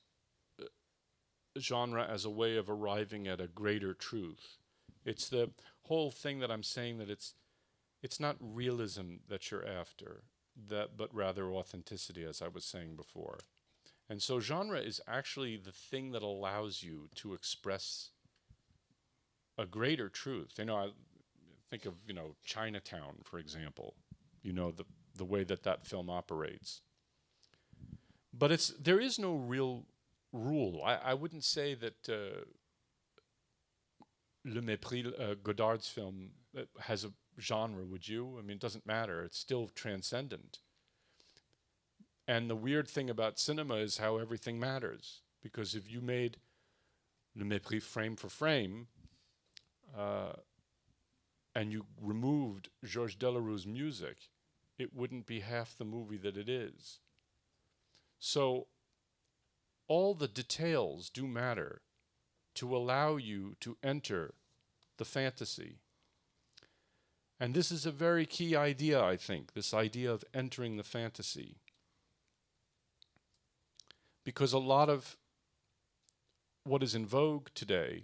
genre as a way of arriving at a greater truth. It's the whole thing that I'm saying, that it's not realism that you're after, but rather authenticity, as I was saying before. And so genre is actually the thing that allows you to express a greater truth. You know, I think of, Chinatown, for example, the way that film operates. But there is no real rule. I wouldn't say that Le Mépris, Godard's film, has a genre, would you? I mean, it doesn't matter. It's still transcendent. And the weird thing about cinema is how everything matters. Because if you made Le Mépris frame for frame, and you removed Georges Delaroux's music, it wouldn't be half the movie that it is. So all the details do matter to allow you to enter the fantasy. And this is a very key idea, I think, this idea of entering the fantasy. Because a lot of what is in vogue today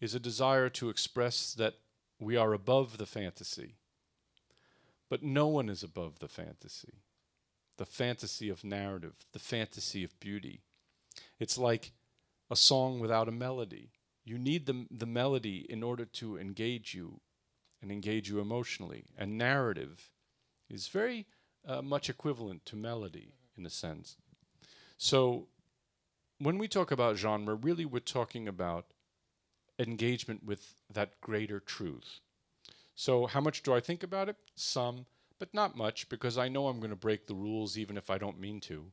is a desire to express that we are above the fantasy. But no one is above the fantasy of narrative, the fantasy of beauty. It's like a song without a melody. You need the melody in order to engage you and engage you emotionally. And narrative is very much equivalent to melody in a sense. So when we talk about genre, really we're talking about engagement with that greater truth. So how much do I think about it? Some, but not much, because I know I'm going to break the rules even if I don't mean to.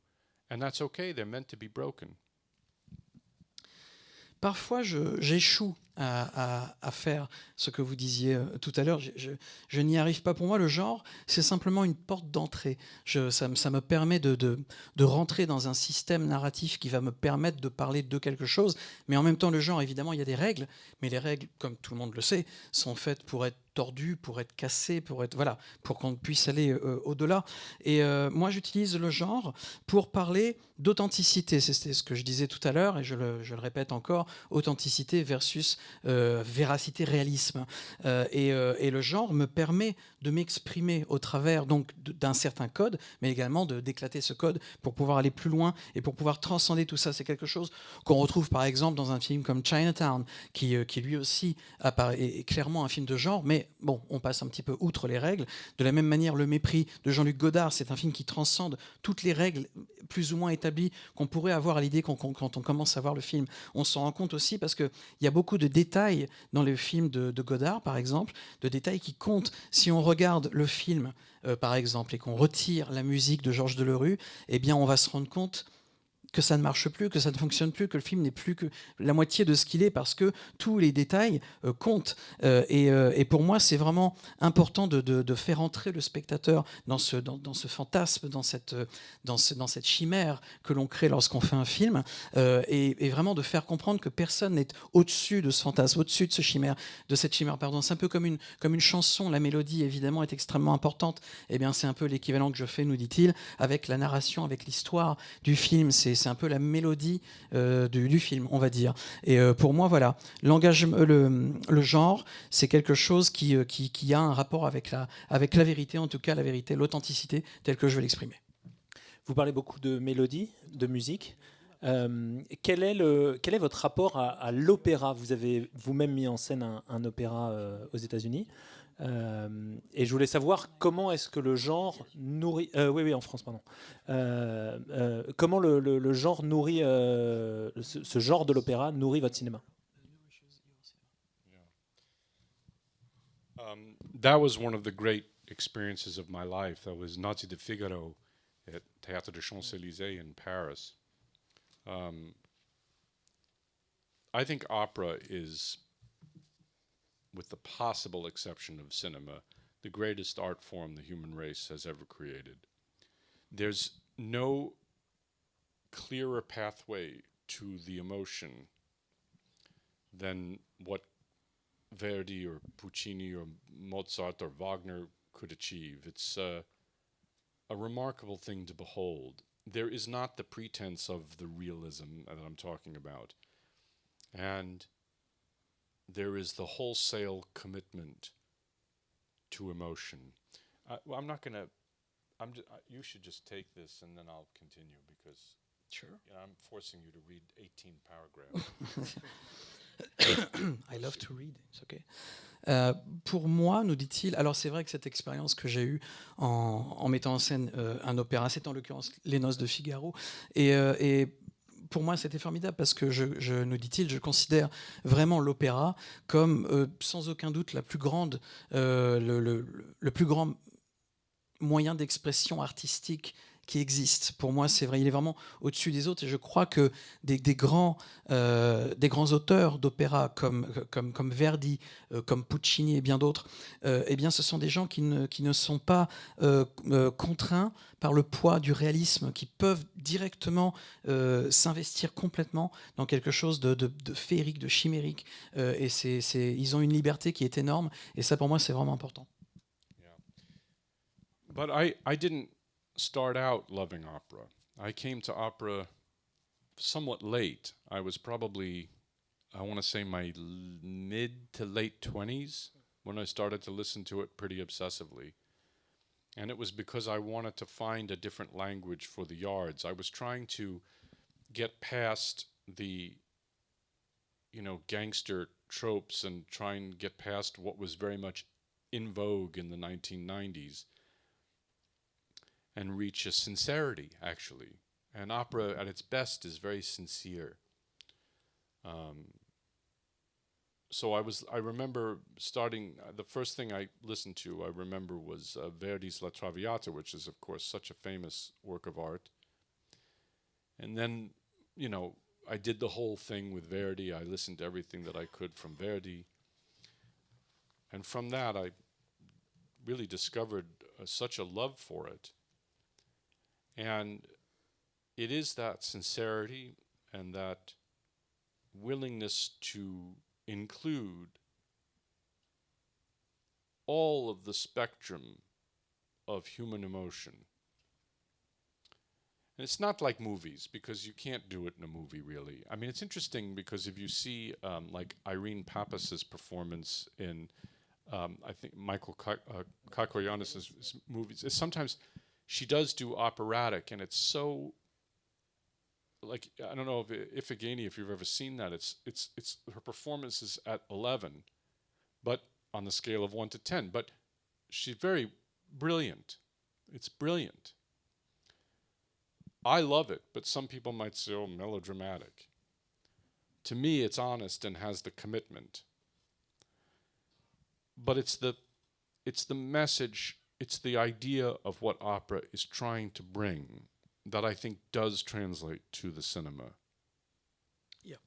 And that's okay, they're meant to be broken. Parfois, j'échoue à faire ce que vous disiez tout à l'heure. Je n'y arrive pas. Pour moi, le genre, c'est simplement une porte d'entrée. Ça me permet de rentrer dans un système narratif qui va me permettre de parler de quelque chose. Mais en même temps, le genre, évidemment, il y a des règles. Mais les règles, comme tout le monde le sait, sont faites pour être tordues, pour être cassées, pour qu'on puisse aller au-delà. Et moi, j'utilise le genre pour parler d'authenticité. C'était ce que je disais tout à l'heure, et je le répète encore, authenticité versus véracité, réalisme. Et le genre me permet de m'exprimer au travers donc d'un certain code, mais également d'éclater ce code pour pouvoir aller plus loin et pour pouvoir transcender tout ça. C'est quelque chose qu'on retrouve par exemple dans un film comme Chinatown, qui lui aussi est clairement un film de genre, mais bon, on passe un petit peu outre les règles. De la même manière, Le Mépris de Jean-Luc Godard, c'est un film qui transcende toutes les règles plus ou moins établies qu'on pourrait avoir à l'idée quand on commence à voir le film. On s'en rend compte aussi parce qu'il y a beaucoup de détails dans le film de Godard, par exemple, de détails qui comptent. Si on regarde le film, par exemple, et qu'on retire la musique de Georges Delerue, eh bien, on va se rendre compte que ça ne marche plus, que ça ne fonctionne plus, que le film n'est plus que la moitié de ce qu'il est, parce que tous les détails comptent. Et pour moi, c'est vraiment important de faire entrer le spectateur dans ce fantasme, dans cette chimère que l'on crée lorsqu'on fait un film, et vraiment de faire comprendre que personne n'est au-dessus de ce fantasme, au-dessus de cette chimère. C'est un peu comme une chanson. La mélodie, évidemment, est extrêmement importante. Eh bien, c'est un peu l'équivalent que je fais, nous dit-il, avec la narration, avec l'histoire du film. C'est un peu la mélodie du film, on va dire. Et pour moi, voilà, le genre, c'est quelque chose qui a un rapport avec la vérité, en tout cas la vérité, l'authenticité, telle que je vais l'exprimer. Vous parlez beaucoup de mélodie, de musique. Quel est votre rapport à l'opéra? Vous avez vous-même mis en scène un opéra aux États-Unis. Et je voulais savoir comment est-ce que le genre nourrit... oui, en France, pardon. Comment le genre nourrit... ce genre de l'opéra nourrit votre cinéma? That was one of the great experiences of my life. That was Nazi de Figaro at Théâtre des Champs-Élysées in Paris. I think opera is, with the possible exception of cinema, the greatest art form the human race has ever created. There's no clearer pathway to the emotion than what Verdi or Puccini or Mozart or Wagner could achieve. It's a remarkable thing to behold. There is not the pretense of the realism that I'm talking about. And there is the wholesale commitment to emotion. Well, I'm not going to... you should just take this and then I'll continue because Sure. I'm forcing you to read 18 paragraphs. I love to read, it's okay. Pour moi, nous dit-il, alors c'est vrai que cette expérience que j'ai eue en mettant en scène un opéra, c'est en l'occurrence Les Noces de Figaro, et pour moi c'était formidable parce que nous dit-il, je considère vraiment l'opéra comme sans aucun doute la plus grande, le plus grand moyen d'expression artistique qui existe. Pour moi, c'est vrai, il est vraiment au-dessus des autres. Et je crois que des grands auteurs d'opéra comme Verdi, comme Puccini et bien d'autres, eh bien, ce sont des gens qui ne sont pas contraints par le poids du réalisme, qui peuvent directement s'investir complètement dans quelque chose de féerique, de chimérique. Et ils ont une liberté qui est énorme. Et ça, pour moi, c'est vraiment important. Yeah. But I didn't start out loving opera. I came to opera somewhat late. I was probably, I want to say, my mid to late 20s when I started to listen to it pretty obsessively. And it was because I wanted to find a different language for the yards. I was trying to get past the, gangster tropes and try and get past what was very much in vogue in the 1990s. And reach a sincerity, actually. And opera, at its best, is very sincere. So I remember starting, the first thing I listened to, I remember, was Verdi's La Traviata, which is, of course, such a famous work of art. And then, I did the whole thing with Verdi. I listened to everything that I could from Verdi. And from that, I really discovered such a love for it. And it is that sincerity and that willingness to include all of the spectrum of human emotion. And it's not like movies, because you can't do it in a movie, really. I mean, it's interesting because if you see like Irene Pappas's performance in, I think, Michael Kakoyannis' movies, sometimes she does do operatic, and it's so, like, I don't know if Ifigenia, if you've ever seen that, it's her performance is at 11, but on the scale of 1 to 10, but she's very brilliant. It's brilliant. I love it, but some people might say, oh, melodramatic. To me, it's honest and has the commitment. But it's the message. It's the idea of what opera is trying to bring that I think does translate to the cinema. Yeah.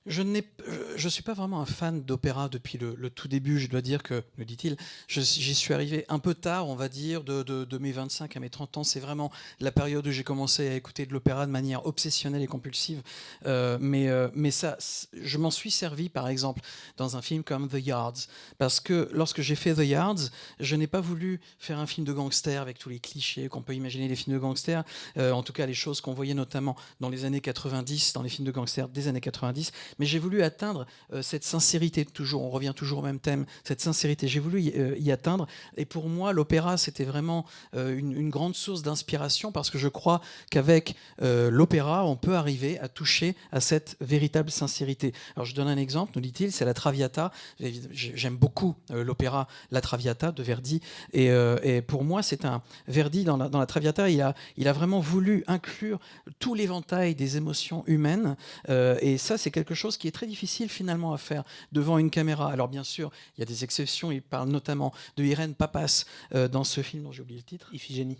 Je ne suis pas vraiment un fan d'opéra depuis le tout début, je dois dire que, me dit-il, j'y suis arrivé un peu tard, on va dire, de mes 25 à mes 30 ans. C'est vraiment la période où j'ai commencé à écouter de l'opéra de manière obsessionnelle et compulsive. Mais ça, je m'en suis servi, par exemple, dans un film comme The Yards. Parce que lorsque j'ai fait The Yards, je n'ai pas voulu faire un film de gangster avec tous les clichés qu'on peut imaginer des films de gangsters, en tout cas les choses qu'on voyait notamment dans les années 90, dans les films de gangsters des années 90, mais j'ai voulu atteindre cette sincérité, toujours, on revient toujours au même thème, cette sincérité, j'ai voulu y atteindre, et pour moi, l'opéra, c'était vraiment une grande source d'inspiration, parce que je crois qu'avec l'opéra, on peut arriver à toucher à cette véritable sincérité. Alors je donne un exemple, nous dit-il, c'est la Traviata. J'aime beaucoup l'opéra La Traviata de Verdi, et pour moi, c'est un Verdi dans la Traviata, il a vraiment voulu inclure tout l'éventail des émotions humaines, et ça, c'est quelque chose qui est très difficile finalement à faire devant une caméra. Alors bien sûr, il y a des exceptions, il parle notamment de Irène Papas dans ce film dont j'ai oublié le titre. Iphigénie.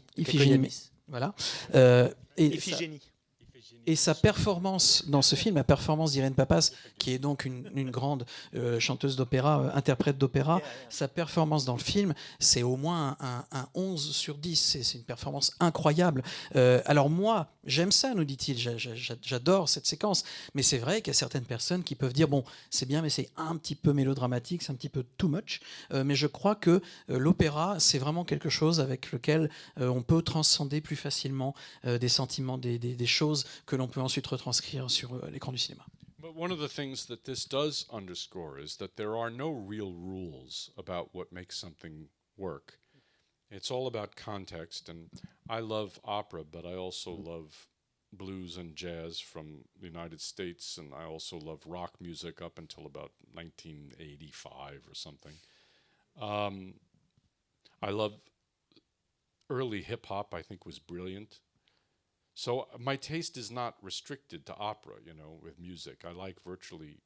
Voilà. Et sa performance dans ce film, la performance d'Irène Papas, qui est donc une grande chanteuse d'opéra, interprète d'opéra, sa performance dans le film, c'est au moins un 11 sur 10. C'est une performance incroyable. Alors moi, j'aime ça, nous dit-il, j'adore cette séquence. Mais c'est vrai qu'il y a certaines personnes qui peuvent dire, bon, c'est bien, mais c'est un petit peu mélodramatique, c'est un petit peu too much. Mais je crois que l'opéra, c'est vraiment quelque chose avec lequel on peut transcender plus facilement des sentiments, des choses que l'on peut ensuite retranscrire sur l'écran du cinéma. But one of the things that this does underscore is that there are no real rules about what makes something work. It's all about context, and I love opera, but I also love blues and jazz from the United States, and I also love rock music up until about 1985 or something. I love early hip-hop, I think was brilliant. So my taste is not restricted to opera, you know, with music. I like virtually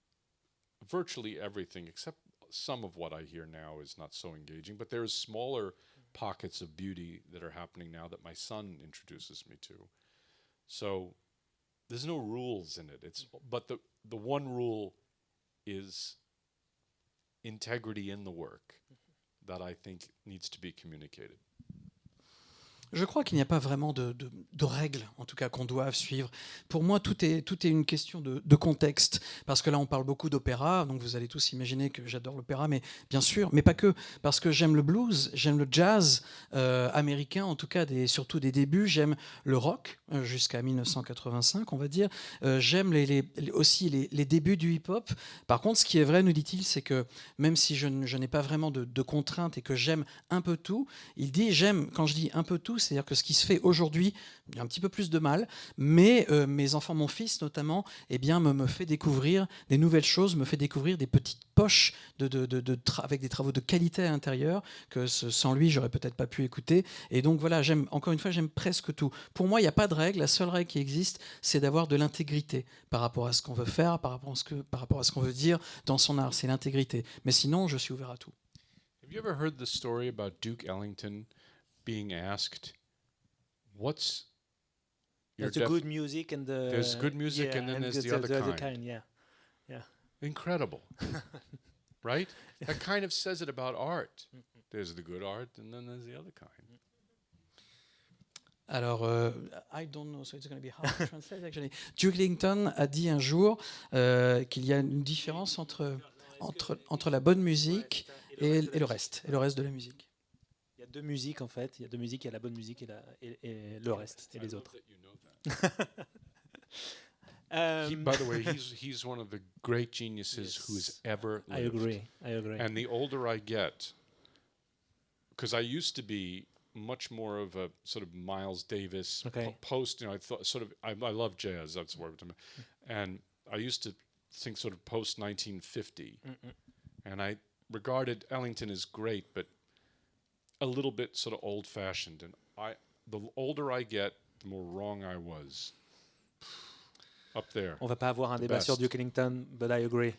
everything, except some of what I hear now is not so engaging. But there's smaller pockets of beauty that are happening now that my son introduces me to. So there's no rules in it. But the one rule is integrity in the work that I think needs to be communicated. Je crois qu'il n'y a pas vraiment de règles, en tout cas, qu'on doit suivre. Pour moi, tout est une question de contexte. Parce que là, on parle beaucoup d'opéra, donc vous allez tous imaginer que j'adore l'opéra, mais bien sûr, mais pas que. Parce que j'aime le blues, j'aime le jazz américain, en tout cas, surtout des débuts. J'aime le rock, jusqu'à 1985, on va dire. J'aime aussi les débuts du hip-hop. Par contre, ce qui est vrai, nous dit-il, c'est que même si je n'ai pas vraiment de contraintes et que j'aime un peu tout, il dit, quand je dis un peu tout, c'est-à-dire que ce qui se fait aujourd'hui, il y a un petit peu plus de mal, mais mes enfants, mon fils notamment, eh bien, me fait découvrir des nouvelles choses, me fait découvrir des petites poches avec des travaux de qualité à l'intérieur que sans lui, j'aurais peut-être pas pu écouter. Et donc voilà, encore une fois, j'aime presque tout. Pour moi, il n'y a pas de règle. La seule règle qui existe, c'est d'avoir de l'intégrité par rapport à ce qu'on veut faire, par rapport à ce qu'on veut dire dans son art. C'est l'intégrité. Mais sinon, je suis ouvert à tout. Have you ever heard the story about Duke Ellington being asked, "What's your There's the good music and the there's good music and then there's the other kind." Yeah. Incredible, right? That kind of says it about art. There's the good art and then there's the other kind. Alors, I don't know, so it's going to be hard to translate actually. Duke Ellington a dit un jour qu'il y a une différence entre la bonne musique et le reste de la musique. Il y a deux musiques en fait. Il y a deux musiques, il y a la bonne musique et le reste, et les autres. By the way, he's one of the great geniuses who's ever lived. I agree. And the older I get, because I used to be much more of a sort of Miles Davis post. You know, I love jazz. That's what I'm. And I used to think sort of post 1950, and I regarded Ellington as great, but a little bit sort of old-fashioned. And the older I get, the more wrong I was. Up there. On va pas avoir un débat sur Duke Ellington, but I agree.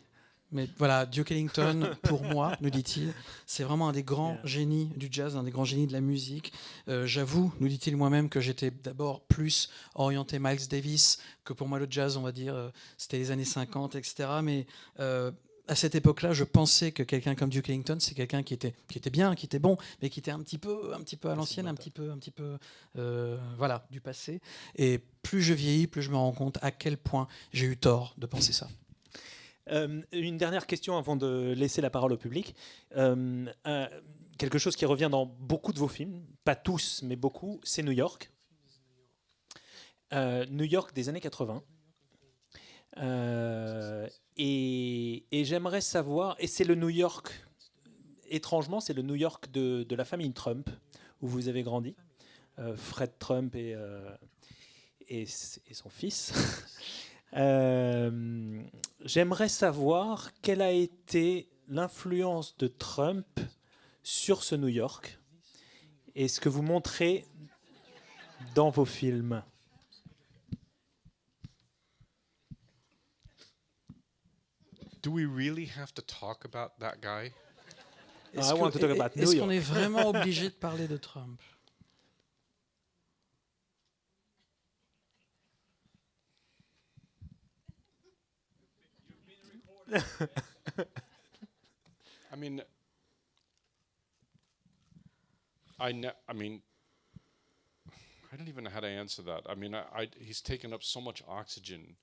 Mais voilà, Duke Ellington, pour moi, nous dit-il, c'est vraiment un des grands génies du jazz, un des grands génies de la musique. J'avoue, nous dit-il moi-même, que j'étais d'abord plus orienté Miles Davis, que pour moi le jazz, on va dire, c'était les années 50, etc. Mais à cette époque-là, je pensais que quelqu'un comme Duke Ellington, c'est quelqu'un qui était bien, qui était bon, mais qui était un petit peu à l'ancienne, un petit peu voilà, du passé. Et plus je vieillis, plus je me rends compte à quel point j'ai eu tort de penser ça. Une dernière question avant de laisser la parole au public. Quelque chose qui revient dans beaucoup de vos films, pas tous, mais beaucoup, c'est New York. New York des années 80. Et j'aimerais savoir, et c'est le New York, étrangement, c'est le New York de la famille Trump, où vous avez grandi, Fred Trump et son fils. J'aimerais savoir quelle a été l'influence de Trump sur ce New York et ce que vous montrez dans vos films. Do we really have to talk about that guy? Est-ce qu'on est vraiment obligé de parler de Trump? I mean, I mean, I don't even know how to answer that. I mean, he's taken up so much oxygen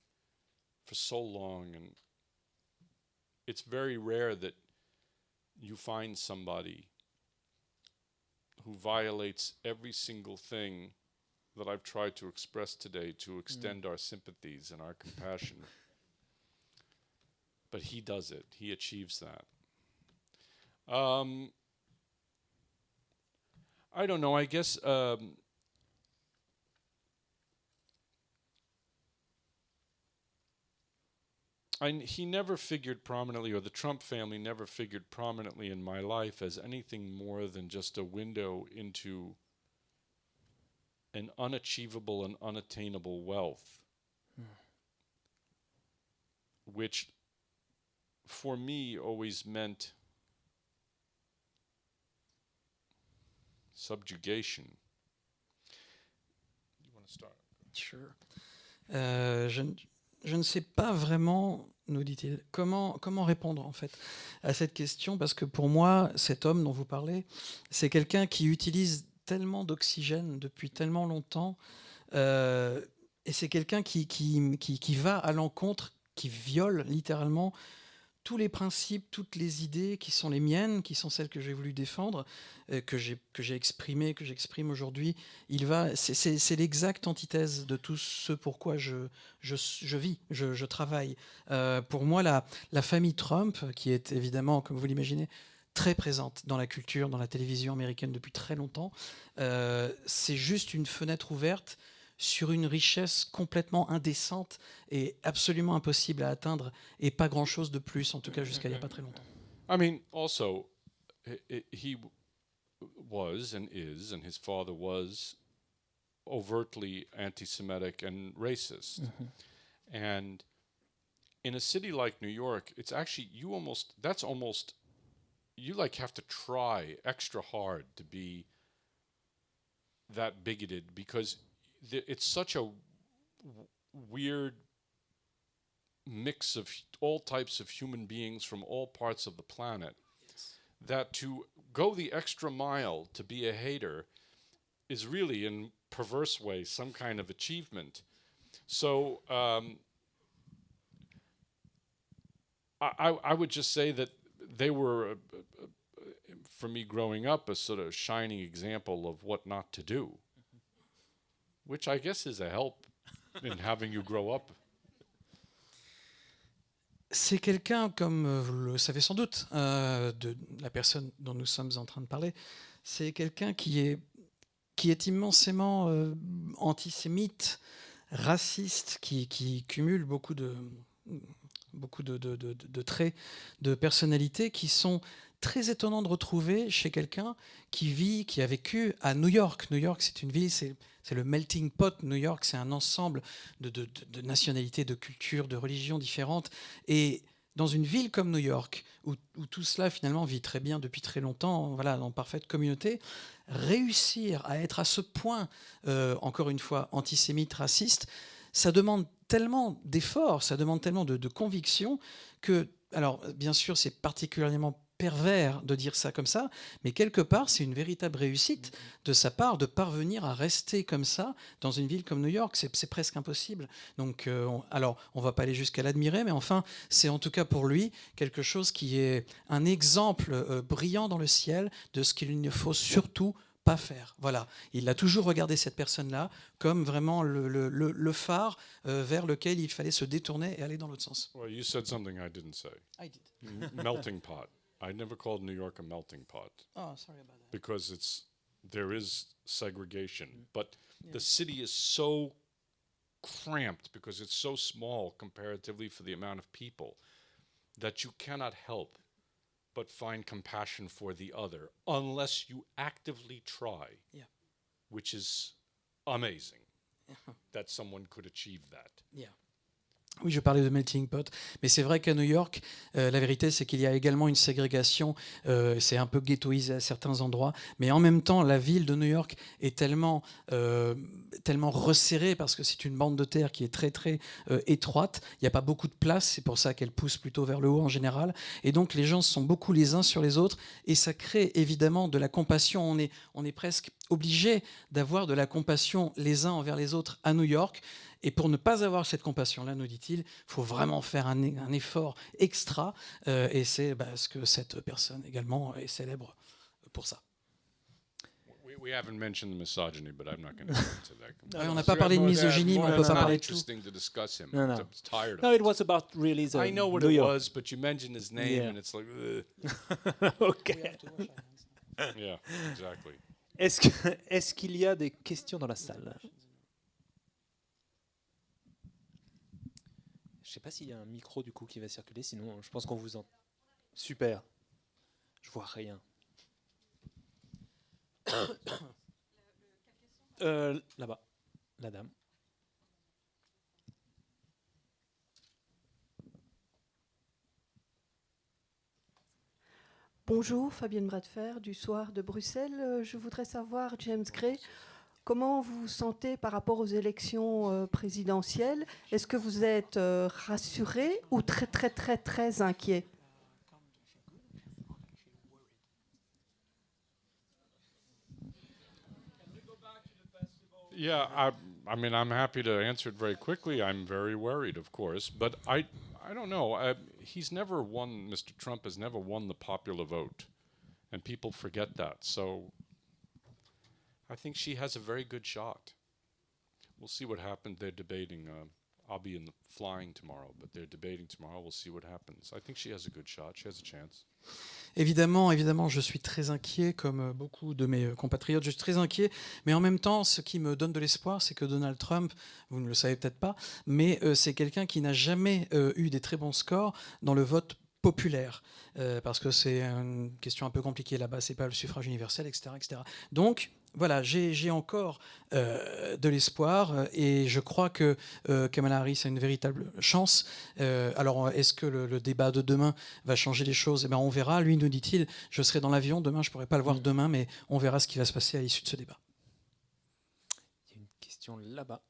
for so long, and it's very rare that you find somebody who violates every single thing that I've tried to express today to extend our sympathies and our compassion. But he does it. He achieves that. I don't know. I guess he never figured prominently, or the Trump family never figured prominently in my life as anything more than just a window into an unachievable and unattainable wealth, which for me always meant subjugation. You want to start? Sure. Je ne sais pas vraiment, nous dit-il, comment répondre en fait à cette question, parce que pour moi, cet homme dont vous parlez, c'est quelqu'un qui utilise tellement d'oxygène depuis tellement longtemps, et c'est quelqu'un qui va à l'encontre, qui viole littéralement tous les principes, toutes les idées qui sont les miennes, qui sont celles que j'ai voulu défendre, que j'ai exprimées, que j'exprime aujourd'hui. C'est l'exacte antithèse de tout ce pourquoi je vis, je travaille. Pour moi, la famille Trump, qui est évidemment, comme vous l'imaginez, très présente dans la culture, dans la télévision américaine depuis très longtemps, c'est juste une fenêtre ouverte sur une richesse complètement indécente et absolument impossible à atteindre, et pas grand-chose de plus, en tout cas jusqu'à il n'y a pas très longtemps. I mean, also, he was and is, and his father was, overtly anti-Semitic and racist. And in a city like New York, it's actually, you like have to try extra hard to be that bigoted, because it's such a weird mix of all types of human beings from all parts of the planet, that to go the extra mile to be a hater is really, in a perverse way, some kind of achievement. So I would just say that they were, for me growing up, a sort of shining example of what not to do, which I guess is a help in having you grow up. C'est quelqu'un, comme vous le savez sans doute, de la personne dont nous sommes en train de parler, c'est quelqu'un qui est immensément antisémite, raciste, qui cumule beaucoup de traits de personnalité qui sont très étonnants de retrouver chez quelqu'un qui a vécu à New York. New York, c'est une ville, c'est le melting pot. New York, c'est un ensemble de nationalités, de cultures, de religions différentes. Et dans une ville comme New York, où tout cela finalement vit très bien depuis très longtemps, voilà, en parfaite communauté, réussir à être à ce point, encore une fois, antisémite, raciste, ça demande tellement d'efforts, ça demande tellement de conviction que, alors bien sûr, c'est particulièrement pervers de dire ça comme ça, mais quelque part, c'est une véritable réussite de sa part de parvenir à rester comme ça dans une ville comme New York. C'est presque impossible. Donc, alors, on ne va pas aller jusqu'à l'admirer, mais enfin, c'est en tout cas pour lui quelque chose qui est un exemple brillant dans le ciel de ce qu'il ne faut surtout pas faire. Voilà. Il a toujours regardé cette personne-là comme vraiment le phare vers lequel il fallait se détourner et aller dans l'autre sens. Well, you said something I didn't say. I did. Melting pot. I never called New York a melting pot Oh, sorry about that. because there is segregation, but Yeah. the city is so cramped because it's so small comparatively for the amount of people that you cannot help but find compassion for the other unless you actively try. Yeah. Which is amazing that someone could achieve that. Yeah. Oui, je parlais de melting pot, mais c'est vrai qu'à New York, la vérité, c'est qu'il y a également une ségrégation. C'est un peu ghettoisé à certains endroits, mais en même temps, la ville de New York est tellement resserrée parce que c'est une bande de terre qui est très très étroite. Il n'y a pas beaucoup de place, c'est pour ça qu'elle pousse plutôt vers le haut en général. Et donc, les gens sont beaucoup les uns sur les autres, et ça crée évidemment de la compassion. On est presque obligé d'avoir de la compassion les uns envers les autres à New York. Et pour ne pas avoir cette compassion-là, nous dit-il, il faut vraiment faire un effort extra. Et c'est ce que cette personne également est célèbre pour ça. We haven't mentioned the misogyny, but I'm not going to get into that. Ouais, on n'a pas parlé de misogynie, mais on ne peut pas parler de tout. It's interesting to discuss him. No, no. I'm tired No, of it was about really the I know what New it York. was, but you mentioned his name, Yeah. and it's like, ugh. Ok. Yeah, exactly. Est-ce qu'il y a des questions dans la salle? Je sais pas s'il y a un micro du coup qui va circuler, sinon je pense qu'on vous entend. Super. Je vois rien. Là-bas, la dame. Bonjour, Fabienne Bradfer du Soir de Bruxelles. Je voudrais savoir, James Gray, comment vous vous sentez par rapport aux élections présidentielles? Est-ce que vous êtes rassuré ou très, très, très, très inquiet? Yeah, I mean, I'm happy to answer it very quickly. I'm very worried, of course, but I don't know. He's never won. Mr. Trump has never won the popular vote, and people forget that. So I think she has a very good shot. We'll see what happens. They're debating. I'll be in the flying tomorrow, but they're debating tomorrow. We'll see what happens. I think she has a good shot. She has a chance. Évidemment, je suis très inquiet, comme beaucoup de mes compatriotes, je suis très inquiet, mais en même temps, ce qui me donne de l'espoir, c'est que Donald Trump, vous ne le savez peut-être pas, mais c'est quelqu'un qui n'a jamais eu des très bons scores dans le vote populaire, parce que c'est une question un peu compliquée là-bas, c'est pas le suffrage universel, etc. etc. Donc, voilà, j'ai encore de l'espoir et je crois que Kamala Harris a une véritable chance. Alors, est-ce que le débat de demain va changer les choses? Eh bien, on verra. Lui, nous dit-il, je serai dans l'avion demain, je ne pourrai pas le voir demain, mais on verra ce qui va se passer à l'issue de ce débat. Il y a une question là-bas.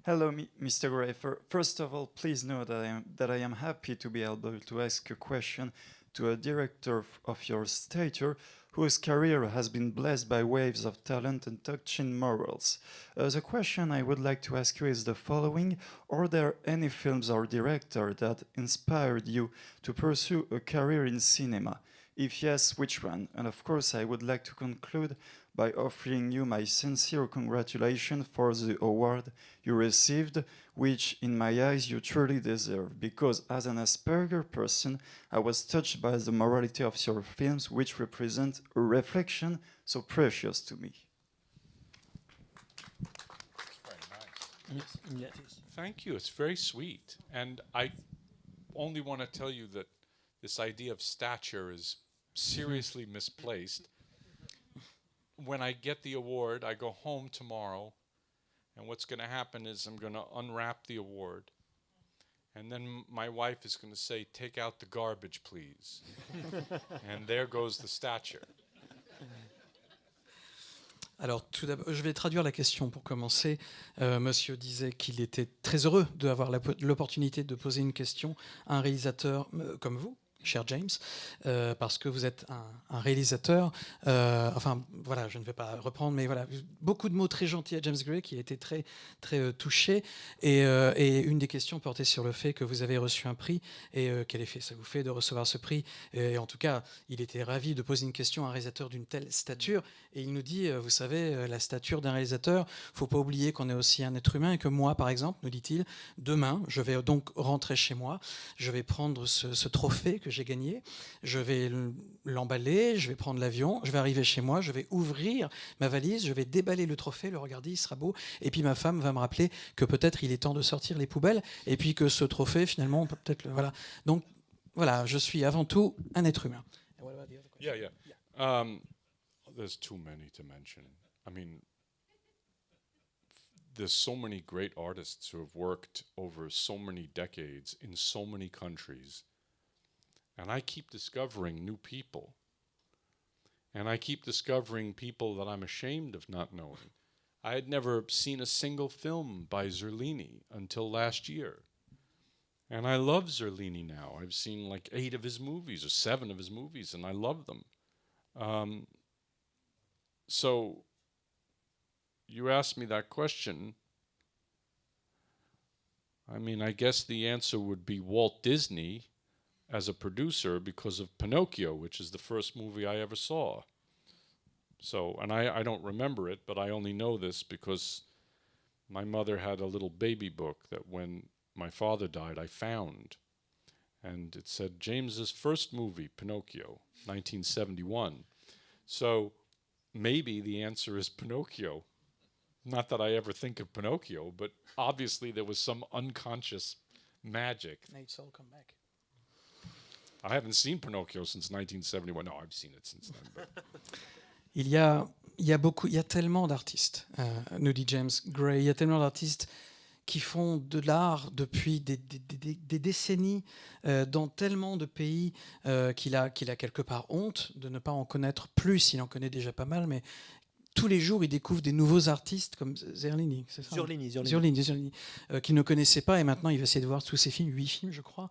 Hello, Mr. Gray. First of all, please know that I am happy to be able to ask a question to a director of your stature whose career has been blessed by waves of talent and touching morals. The question I would like to ask you is the following. Are there any films or director that inspired you to pursue a career in cinema? If yes, which one? And of course, I would like to conclude by offering you my sincere congratulations for the award you received, which in my eyes you truly deserve, because as an Asperger person, I was touched by the morality of your films, which represent a reflection so precious to me. Very nice. Thank you. It's very sweet. And I only want to tell you that this idea of stature is seriously misplaced. When I get the award, I go home tomorrow, and what's going to happen is I'm going to unwrap the award, and then my wife is going to say, "Take out the garbage, please." And there goes the stature. Alors, tout d'abord, je vais traduire la question pour commencer. Monsieur disait qu'il était très heureux d'avoir l'opportunité de poser une question à un réalisateur comme vous, cher James, parce que vous êtes un réalisateur. Enfin, voilà, je ne vais pas reprendre, mais voilà, beaucoup de mots très gentils à James Gray, qui a été très, très touché. Et une des questions portait sur le fait que vous avez reçu un prix et quel effet ça vous fait de recevoir ce prix. Et en tout cas, il était ravi de poser une question à un réalisateur d'une telle stature. Et il nous dit, vous savez, la stature d'un réalisateur, faut pas oublier qu'on est aussi un être humain et que moi, par exemple, nous dit-il, demain, je vais donc rentrer chez moi, je vais prendre ce trophée que j'ai gagné, je vais l'emballer, je vais prendre l'avion, je vais arriver chez moi, je vais ouvrir ma valise, je vais déballer le trophée, le regarder, il sera beau, et puis ma femme va me rappeler que peut-être il est temps de sortir les poubelles, et puis que ce trophée, finalement, on peut peut-être... Voilà. Donc, voilà, je suis avant tout un être humain. Yeah. There's too many to mention. I mean, there's so many great artists who have worked over so many decades in so many countries. And I keep discovering new people. And I keep discovering people that I'm ashamed of not knowing. I had never seen a single film by Zerlini until last year. And I love Zerlini now. I've seen like 8 of his movies or 7 of his movies, and I love them. So you asked me that question. I mean, I guess the answer would be Walt Disney as a producer because of Pinocchio, which is the first movie I ever saw. So, and I don't remember it, but I only know this because my mother had a little baby book that when my father died, I found. And it said James's first movie, Pinocchio, 1971. So maybe the answer is Pinocchio. Not that I ever think of Pinocchio, but obviously there was some unconscious magic. Now it's all come back. I haven't seen Pinocchio since 1971. No, I've seen it since then. But Il y a tellement d'artistes, nous dit James Gray, il y a tellement d'artistes qui font de l'art depuis des décennies dans tellement de pays qu'il a quelque part honte de ne pas en connaître plus. Il en connaît déjà pas mal, mais tous les jours, il découvre des nouveaux artistes comme Zerlini, c'est ça ? Zurlini. Qu'il ne connaissait pas, et maintenant il va essayer de voir tous ses films, 8 films je crois.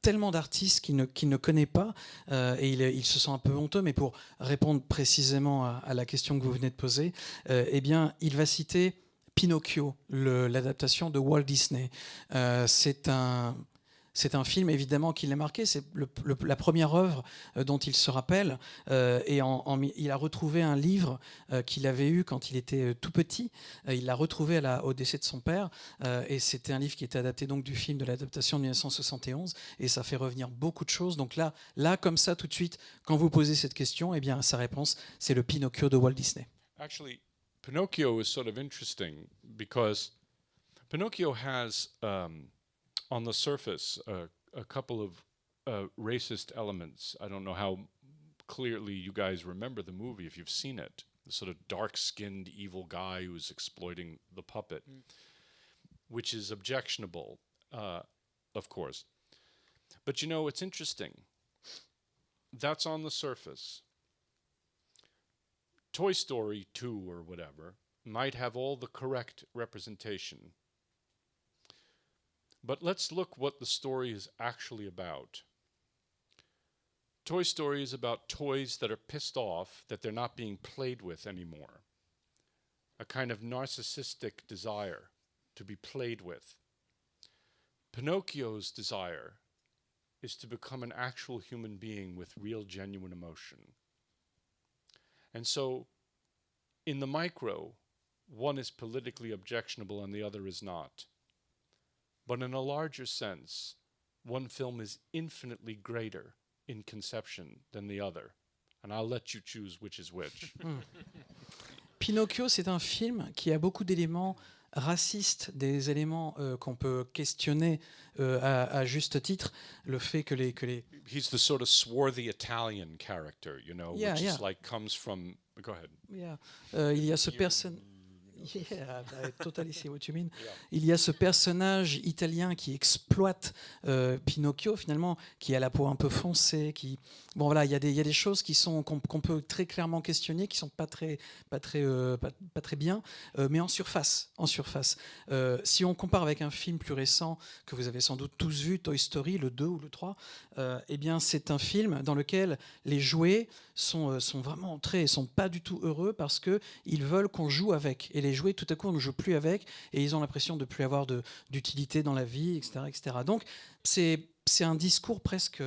Tellement d'artistes qu'il ne connaît pas, et il se sent un peu honteux, mais pour répondre précisément à la question que vous venez de poser, eh bien, il va citer Pinocchio, l'adaptation de Walt Disney. C'est un film évidemment qui l'a marqué, c'est la première œuvre dont il se rappelle, et il a retrouvé un livre qu'il avait eu quand il était tout petit, il l'a retrouvé au décès de son père, et c'était un livre qui était adapté donc du film de l'adaptation de 1971, et ça fait revenir beaucoup de choses. Donc là comme ça tout de suite, quand vous posez cette question, eh bien sa réponse c'est le Pinocchio de Walt Disney. actually, Pinocchio is sort of interesting because Pinocchio has, on the surface, a couple of racist elements. I don't know how clearly you guys remember the movie if you've seen it. The sort of dark-skinned evil guy who's exploiting the puppet, which is objectionable, of course. But you know, it's interesting. That's on the surface. Toy Story 2 or whatever might have all the correct representation. But let's look what the story is actually about. Toy Story is about toys that are pissed off that they're not being played with anymore. A kind of narcissistic desire to be played with. Pinocchio's desire is to become an actual human being with real, genuine emotion. And so, in the micro, one is politically objectionable and the other is not. But in a larger sense, one film is infinitely greater in conception than the other. And I'll let you choose which is which. Pinocchio, c'est un film qui a beaucoup d'éléments racistes, des éléments qu'on peut questionner à juste titre. Le fait que les He's the sort of swarthy Italian character, you know, Yeah, which yeah. is like comes from. Go ahead. il y a ce Yeah, I totally see what you mean. Il y a ce personnage italien qui exploite Pinocchio finalement, qui a la peau un peu foncée, qui bon voilà, il y a des choses qui sont qu'on peut très clairement questionner, qui sont pas très bien, mais en surface. Si on compare avec un film plus récent que vous avez sans doute tous vu, Toy Story, le 2 ou le 3, eh bien c'est un film dans lequel les jouets sont vraiment sont pas du tout heureux parce que ils veulent qu'on joue avec, et les jouets tout à coup on ne joue plus avec et ils ont l'impression de plus avoir d'utilité dans la vie, etc. Donc c'est un discours presque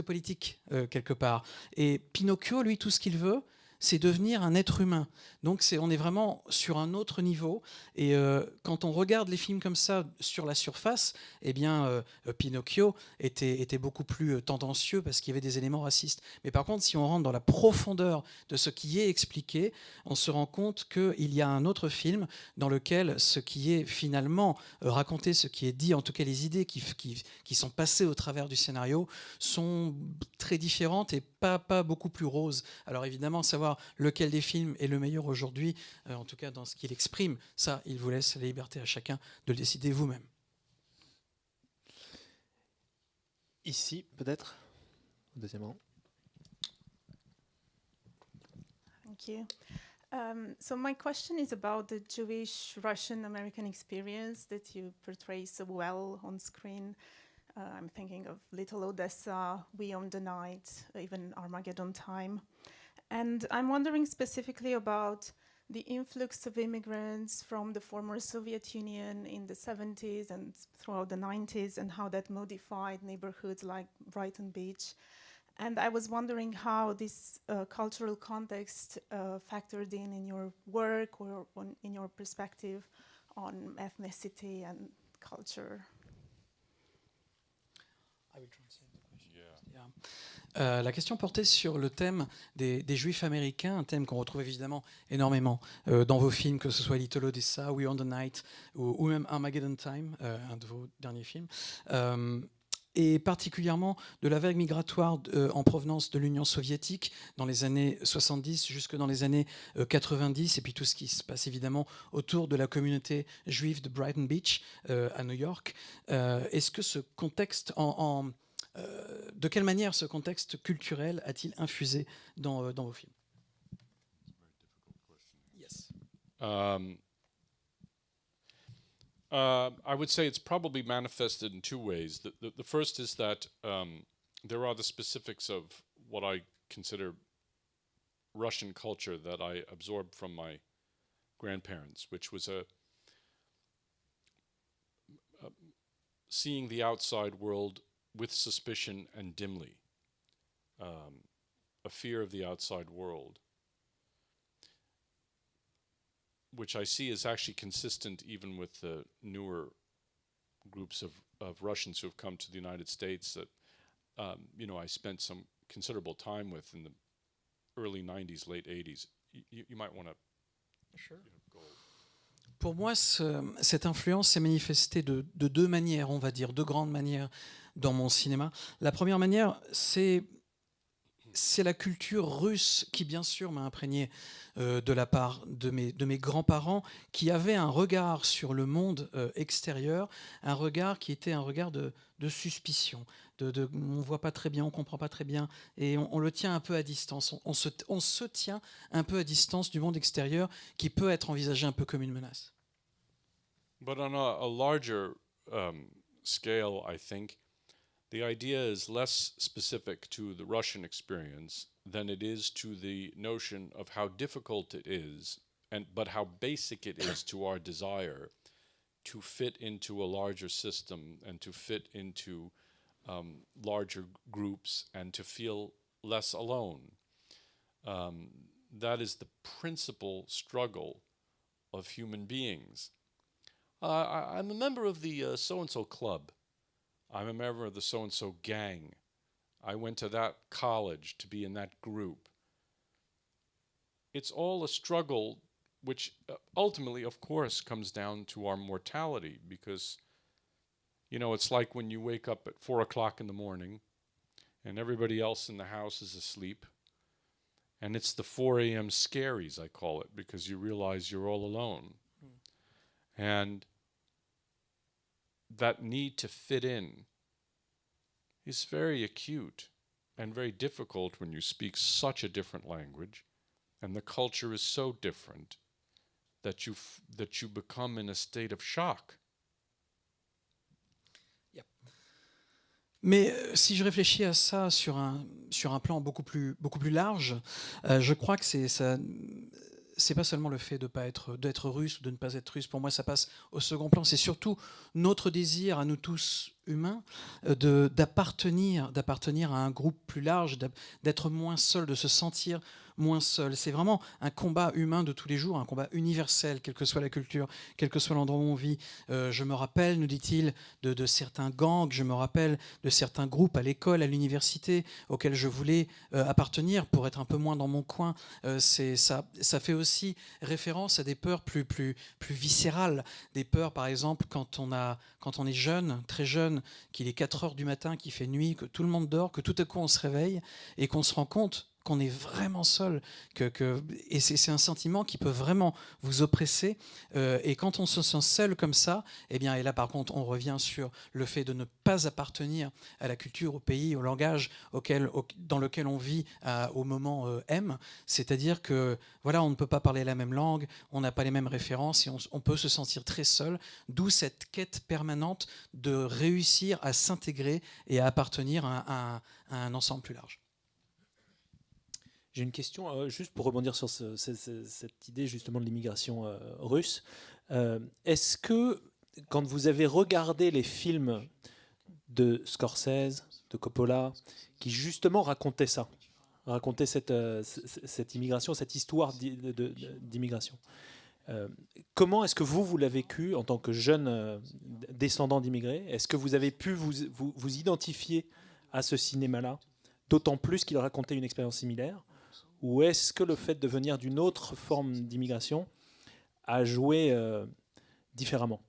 politique quelque part. Et Pinocchio, lui, tout ce qu'il veut, c'est devenir un être humain. Donc on est vraiment sur un autre niveau. Et quand on regarde les films comme ça sur la surface, eh bien, Pinocchio était beaucoup plus tendancieux parce qu'il y avait des éléments racistes. Mais par contre, si on rentre dans la profondeur de ce qui est expliqué, on se rend compte qu'il y a un autre film dans lequel ce qui est finalement raconté, ce qui est dit, en tout cas les idées qui sont passées au travers du scénario, sont très différentes et pas beaucoup plus roses. Alors évidemment, savoir lequel des films est le meilleur aujourd'hui, en tout cas dans ce qu'il exprime, ça, il vous laisse la liberté à chacun de le décider vous-même. Ici, peut-être, deuxièmement. Thank you. So my question is about the Jewish Russian-American experience that you portray so well on screen. I'm thinking of Little Odessa, We Own the Night, even Armageddon Time. And I'm wondering specifically about the influx of immigrants from the former Soviet Union in the 70s and throughout the 90s, and how that modified neighborhoods like Brighton Beach. And I was wondering how this cultural context factored in your work or in your perspective on ethnicity and culture. La question portait sur le thème des Juifs américains, un thème qu'on retrouve évidemment énormément dans vos films, que ce soit Little Odessa, We Own the Night ou même Armageddon Time, un de vos derniers films. Et particulièrement de la vague migratoire en provenance de l'Union soviétique dans les années 70 jusque dans les années 90, et puis tout ce qui se passe évidemment autour de la communauté juive de Brighton Beach à New York. Est-ce que ce contexte, de quelle manière ce contexte culturel a-t-il infusé dans vos films? Yes. I would say it's probably manifested in two ways. The first is that there are the specifics of what I consider Russian culture that I absorbed from my grandparents, which was seeing the outside world with suspicion and dimly, a fear of the outside world, which I see is actually consistent even with the newer groups of Russians who have come to the United States that, I spent some considerable time with in the early 90s, late 80s. You might want to Sure. Go. Pour moi, cette influence s'est manifestée de deux manières, on va dire, deux grandes manières dans mon cinéma. La première manière, c'est la culture russe qui, bien sûr, m'a imprégné de la part de mes grands-parents, qui avaient un regard sur le monde extérieur, un regard qui était un regard de suspicion. On ne voit pas très bien, on ne comprend pas très bien, et on le tient un peu à distance. On se tient un peu à distance du monde extérieur qui peut être envisagé un peu comme une menace. But on a larger scale, I think, the idea is less specific to the Russian experience than it is to the notion of how difficult it is, but how basic it is to our desire to fit into a larger system and to fit into larger groups and to feel less alone. That is the principal struggle of human beings. I'm a member of the so-and-so club. I'm a member of the so-and-so gang. I went to that college to be in that group. It's all a struggle which ultimately, of course, comes down to our mortality because, it's like when you wake up at 4 o'clock in the morning and everybody else in the house is asleep And it's the 4 a.m. scaries, I call it, because you realize you're all alone. And that need to fit in is very acute and very difficult when you speak such a different language and the culture is so different that you become in a state of shock. Mais si je réfléchis à ça sur un plan beaucoup plus large, je crois que c'est pas seulement le fait d'être russe ou de ne pas être russe. Pour moi, ça passe au second plan. C'est surtout notre désir à nous tous humains d'appartenir à un groupe plus large, d'être moins seul, de se sentir moins seul. C'est vraiment un combat humain de tous les jours, un combat universel, quelle que soit la culture, quel que soit l'endroit où on vit. Je me rappelle, nous dit-il, de certains gangs, je me rappelle de certains groupes à l'école, à l'université, auxquels je voulais appartenir pour être un peu moins dans mon coin. Ça fait aussi référence à des peurs plus viscérales. Des peurs, par exemple, quand on est jeune, très jeune, qu'il est 4 heures du matin, qu'il fait nuit, que tout le monde dort, que tout à coup on se réveille et qu'on se rend compte qu'on est vraiment seul, et c'est un sentiment qui peut vraiment vous oppresser, et quand on se sent seul comme ça, et là par contre on revient sur le fait de ne pas appartenir à la culture, au pays, au langage dans lequel on vit au moment M, c'est-à-dire que voilà, on ne peut pas parler la même langue, on n'a pas les mêmes références et on peut se sentir très seul, d'où cette quête permanente de réussir à s'intégrer et à appartenir à un ensemble plus large. J'ai une question, juste pour rebondir sur cette idée justement de l'immigration russe. Est-ce que, quand vous avez regardé les films de Scorsese, de Coppola, qui justement racontaient cette immigration, cette histoire d'immigration, comment est-ce que vous l'avez vécu en tant que jeune descendant d'immigrés? Est-ce que vous avez pu vous identifier à ce cinéma-là, d'autant plus qu'il racontait une expérience similaire? Ou est-ce que le fait de venir d'une autre forme d'immigration a joué différemment?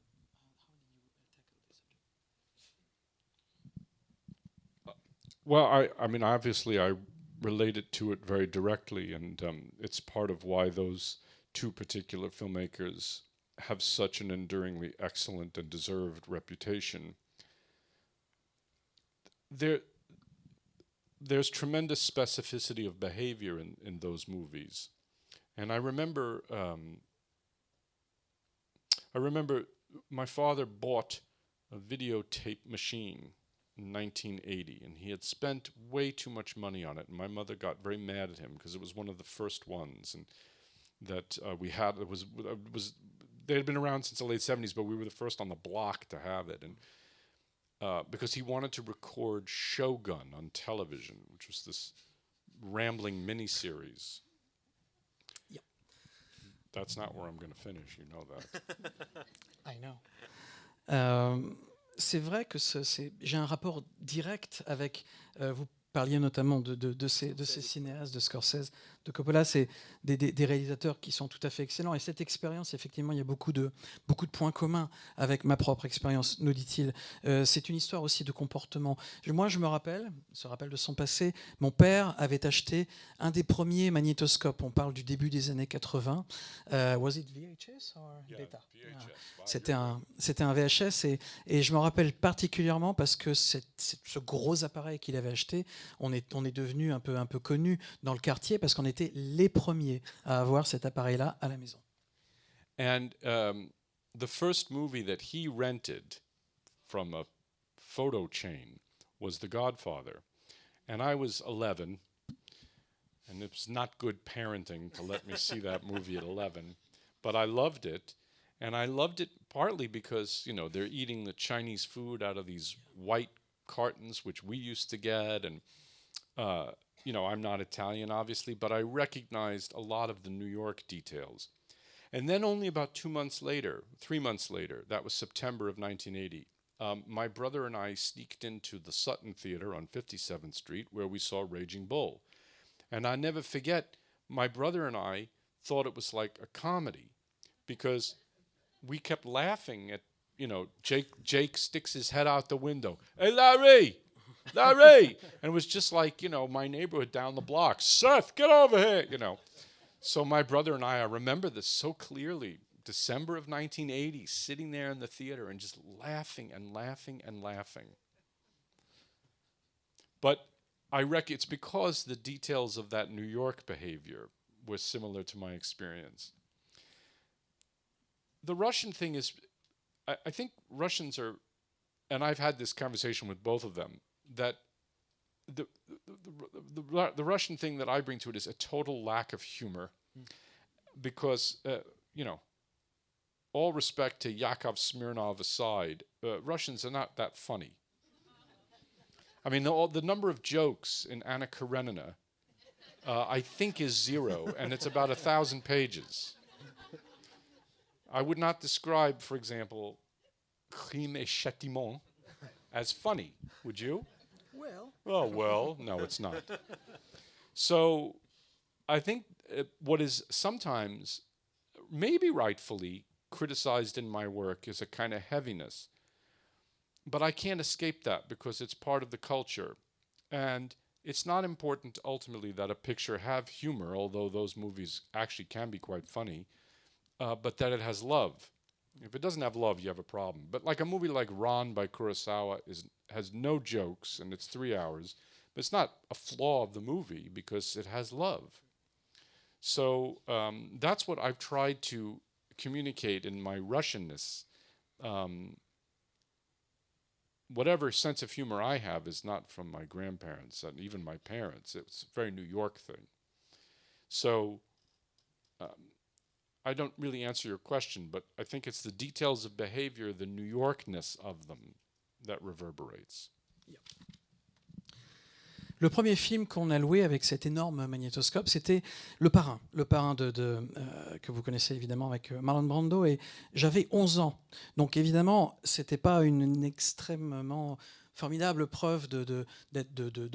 Well, I mean, obviously I related to it very directly, and it's part of why those two particular filmmakers have such an enduringly excellent and deserved reputation. There's tremendous specificity of behavior in those movies. And I remember my father bought a videotape machine in 1980, and he had spent way too much money on it. And my mother got very mad at him because it was one of the first ones, and that we had. They had been around since the late 70s, but we were the first on the block to have it. And because he wanted to record Shogun on television, which was this rambling miniseries. Yep. That's not where I'm going to finish, you know that. I know. C'est vrai que j'ai un rapport direct avec... vous parliez notamment de ces cinéastes, de Scorsese, de Coppola, c'est des réalisateurs qui sont tout à fait excellents. Et cette expérience, effectivement, il y a beaucoup de points communs avec ma propre expérience, nous dit-il. C'est une histoire aussi de comportement. Moi, je me rappelle de son passé, mon père avait acheté un des premiers magnétoscopes. On parle du début des années 80. Was it VHS or Beta? VHS. C'était un VHS et je me rappelle particulièrement parce que ce gros appareil qu'il avait acheté, on est devenu un peu connu dans le quartier parce qu'on était les premiers à avoir cet appareil-là à la maison. And the first movie that he rented from a photo chain was The Godfather. And I was 11, and it was not good parenting to let me see that movie at 11, but I loved it. And I loved it partly because, you know, they're eating the Chinese food out of these white cartons, which we used to get, and you know, I'm not Italian, obviously, but I recognized a lot of the New York details. And then only about 3 months later, that was September of 1980, my brother and I sneaked into the Sutton Theater on 57th Street where we saw Raging Bull. And I never forget, my brother and I thought it was like a comedy because we kept laughing at, you know, Jake sticks his head out the window. Hey, Larry! Larry! And it was just like, you know, my neighborhood down the block. Seth, get over here, you know. So my brother and I remember this so clearly. December of 1980, sitting there in the theater and just laughing and laughing and laughing. But I reckon it's because the details of that New York behavior were similar to my experience. The Russian thing is, I think Russians are, and I've had this conversation with both of them, that the Russian thing that I bring to it is a total lack of humor, because, you know, all respect to Yakov Smirnov aside, Russians are not that funny. I mean, the number of jokes in Anna Karenina, I think, is 0, and it's about 1,000 pages. I would not describe, for example, Crime et Châtiment as funny, would you? Well. Oh, well, no, it's not. So I think what is sometimes, maybe rightfully, criticized in my work is a kind of heaviness. But I can't escape that because it's part of the culture. And it's not important ultimately that a picture have humor, although those movies actually can be quite funny, but that it has love. If it doesn't have love, you have a problem. But like a movie like Ran by Kurosawa has no jokes and it's 3 hours, but it's not a flaw of the movie because it has love. So that's what I've tried to communicate in my Russianness. Whatever sense of humor I have is not from my grandparents and even my parents. It's a very New York thing. So I don't really answer your question, but I think it's the details of behavior, the New Yorkness of them, that reverberates. Yeah. Le premier film qu'on a loué avec cet énorme magnétoscope, c'était Le Parrain que vous connaissez évidemment avec Marlon Brando, et j'avais 11 ans. Donc évidemment, c'était pas une extrêmement formidable preuve de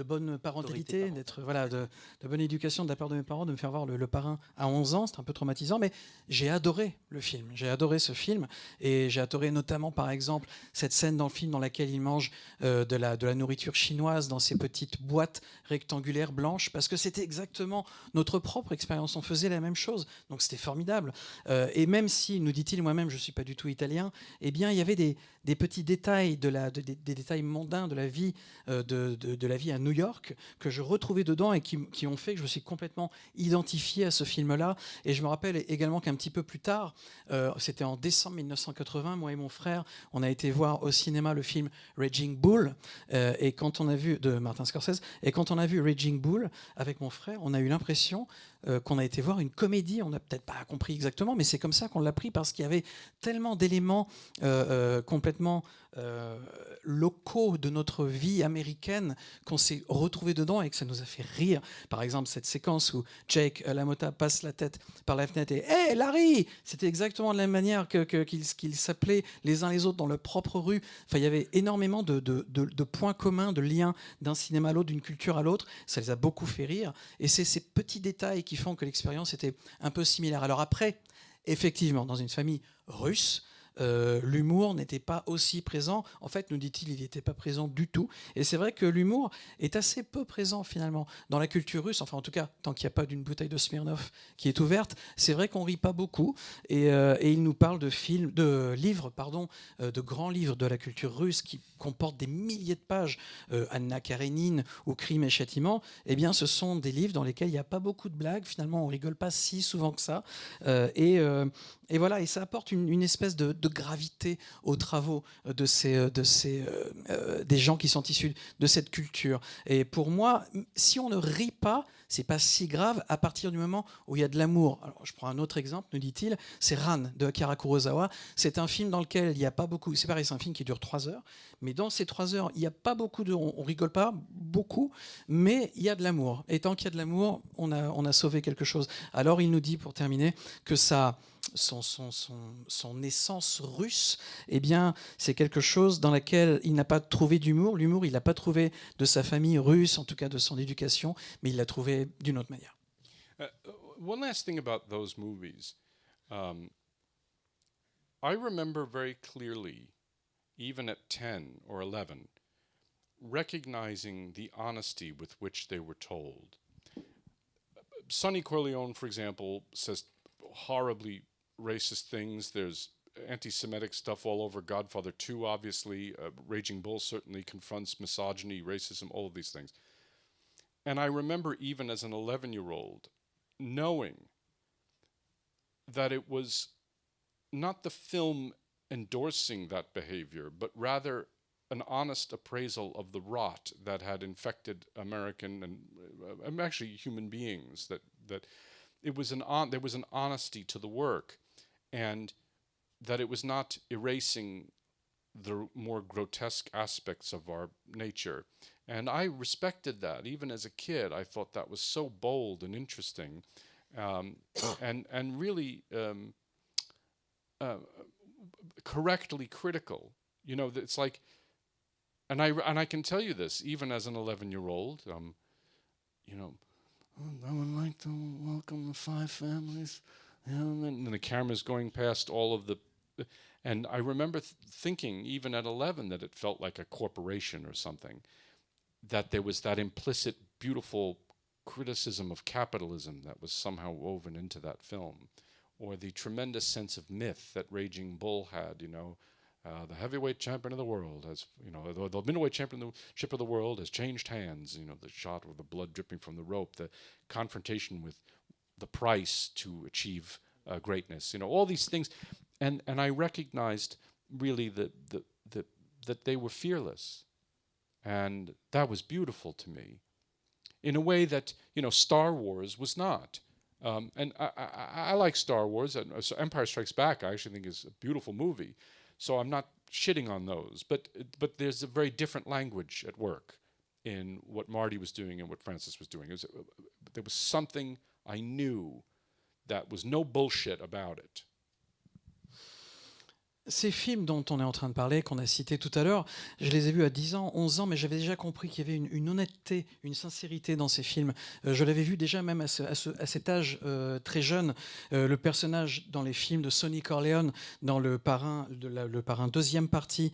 bonne parentalité, de bonne éducation de la part de mes parents, de me faire voir le Parrain à 11 ans. C'est un peu traumatisant, mais j'ai adoré le film. J'ai adoré ce film, et j'ai adoré notamment, par exemple, cette scène dans le film dans laquelle il mange de la nourriture chinoise dans ces petites boîtes rectangulaires blanches, parce que c'était exactement notre propre expérience. On faisait la même chose, donc c'était formidable. Et même si, nous dit-il, moi-même, je ne suis pas du tout italien, eh bien, il y avait des petits détails, des détails mondains de la vie, de la vie à New York que je retrouvais dedans et qui ont fait que je me suis complètement identifié à ce film-là. Et je me rappelle également qu'un petit peu plus tard, c'était en décembre 1980, moi et mon frère, on a été voir au cinéma le film Raging Bull, et quand on a vu, de Martin Scorsese, et quand on a vu Raging Bull avec mon frère, on a eu l'impression qu'on a été voir une comédie. On n'a peut-être pas compris exactement, mais c'est comme ça qu'on l'a pris, parce qu'il y avait tellement d'éléments complètement locaux de notre vie américaine qu'on s'est retrouvé dedans et que ça nous a fait rire. Par exemple, cette séquence où Jake LaMotta passe la tête par la fenêtre et « Hey Larry !» C'était exactement de la même manière qu'ils s'appelaient les uns les autres dans leur propre rue. Enfin, il y avait énormément de points communs, de liens d'un cinéma à l'autre, d'une culture à l'autre. Ça les a beaucoup fait rire. Et c'est ces petits détails qui font que l'expérience était un peu similaire. Alors après, effectivement, dans une famille russe, l'humour n'était pas aussi présent. En fait, nous dit-il, il n'était pas présent du tout. Et c'est vrai que l'humour est assez peu présent finalement dans la culture russe. Enfin, en tout cas, tant qu'il n'y a pas d'une bouteille de Smirnoff qui est ouverte, c'est vrai qu'on rit pas beaucoup. Et il nous parle de livres, de grands livres de la culture russe qui comportent des milliers de pages. Anna Karenine ou Crime et Châtiment. Eh bien, ce sont des livres dans lesquels il n'y a pas beaucoup de blagues. Finalement, on rigole pas si souvent que ça. Et voilà, et ça apporte une espèce de gravité aux travaux des gens qui sont issus de cette culture. Et pour moi, si on ne rit pas, c'est pas si grave à partir du moment où il y a de l'amour. Alors, je prends un autre exemple, nous dit-il, c'est Ran de Akira Kurosawa. C'est un film dans lequel il n'y a pas beaucoup. C'est pareil, c'est un film qui dure 3 heures, mais dans ces 3 heures, il n'y a pas beaucoup on rigole pas beaucoup, mais il y a de l'amour. Et tant qu'il y a de l'amour, on a sauvé quelque chose. Alors, il nous dit, pour terminer, que son essence russe, eh bien, c'est quelque chose dans laquelle il n'a pas trouvé d'humour. L'humour, il n'a pas trouvé de sa famille russe, en tout cas de son éducation, mais il l'a trouvé d'une autre manière. One last thing about those movies. I remember very clearly, even at 10 or 11, recognizing the honesty with which they were told. Sonny Corleone, for example, says horribly racist things. There's anti-Semitic stuff all over. Godfather 2, obviously. Raging Bull certainly confronts misogyny, racism, all of these things. And I remember even as an 11-year-old knowing that it was not the film endorsing that behavior, but rather an honest appraisal of the rot that had infected American and actually human beings. That it was there was an honesty to the work, and that it was not erasing the more grotesque aspects of our nature. And I respected that. Even as a kid, I thought that was so bold and interesting, and really correctly critical. You know, it's like, and I can tell you this, even as an 11-year-old, you know, I would like to welcome the 5 families, and the camera's going past all of the, and I remember thinking, even at 11, that it felt like a corporation or something, that there was that implicit, beautiful criticism of capitalism that was somehow woven into that film, or the tremendous sense of myth that Raging Bull had, you know, the heavyweight champion of the world has, you know, the middleweight championship of the world has changed hands, you know, the shot with the blood dripping from the rope, the confrontation with the price to achieve greatness, you know, all these things. And I recognized really that they were fearless. And that was beautiful to me in a way that, you know, Star Wars was not. And I like Star Wars. So Empire Strikes Back, I actually think, is a beautiful movie. So I'm not shitting on those. But there's a very different language at work in what Marty was doing and what Francis was doing. There was something I knew that was no bullshit about it. Ces films dont on est en train de parler, qu'on a cités tout à l'heure, je les ai vus à 10 ans, 11 ans, mais j'avais déjà compris qu'il y avait une honnêteté, une sincérité dans ces films. Je l'avais vu déjà même à cet âge très jeune. Le personnage dans les films de Sonny Corleone, dans Le Parrain, deuxième partie,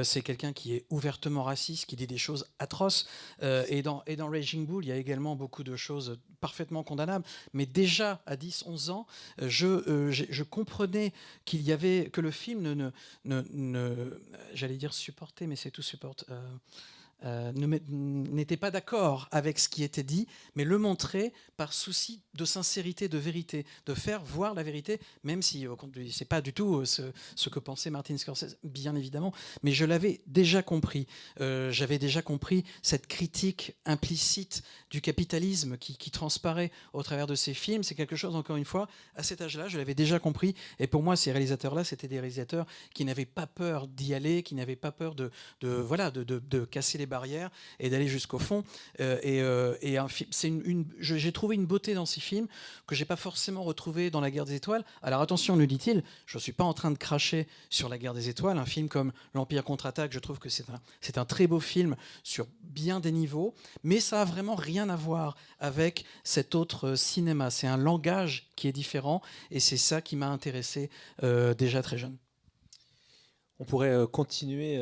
c'est quelqu'un qui est ouvertement raciste, qui dit des choses atroces. Et dans Raging Bull, il y a également beaucoup de choses parfaitement condamnables. Mais déjà à 10, 11 ans, je comprenais que le film j'allais dire supporter, mais c'est tout support, n'était pas d'accord avec ce qui était dit, mais le montrer par souci de sincérité, de vérité, de faire voir la vérité, même si c'est pas du tout ce que pensait Martin Scorsese, bien évidemment, mais je l'avais déjà compris. J'avais déjà compris cette critique implicite du capitalisme qui transparaît au travers de ces films. C'est quelque chose, encore une fois, à cet âge-là, je l'avais déjà compris. Et pour moi, ces réalisateurs-là, c'était des réalisateurs qui n'avaient pas peur d'y aller, qui n'avaient pas peur de casser les barrières et d'aller jusqu'au fond. J'ai trouvé une beauté dans ces films que j'ai pas forcément retrouvée dans La Guerre des Étoiles. Alors attention, nous dit-il, je suis pas en train de cracher sur La Guerre des Étoiles. Un film comme L'Empire contre-attaque, je trouve que c'est un très beau film sur bien des niveaux, mais ça a vraiment rien à voir avec cet autre cinéma. C'est un langage qui est différent et c'est ça qui m'a intéressé déjà très jeune. On pourrait continuer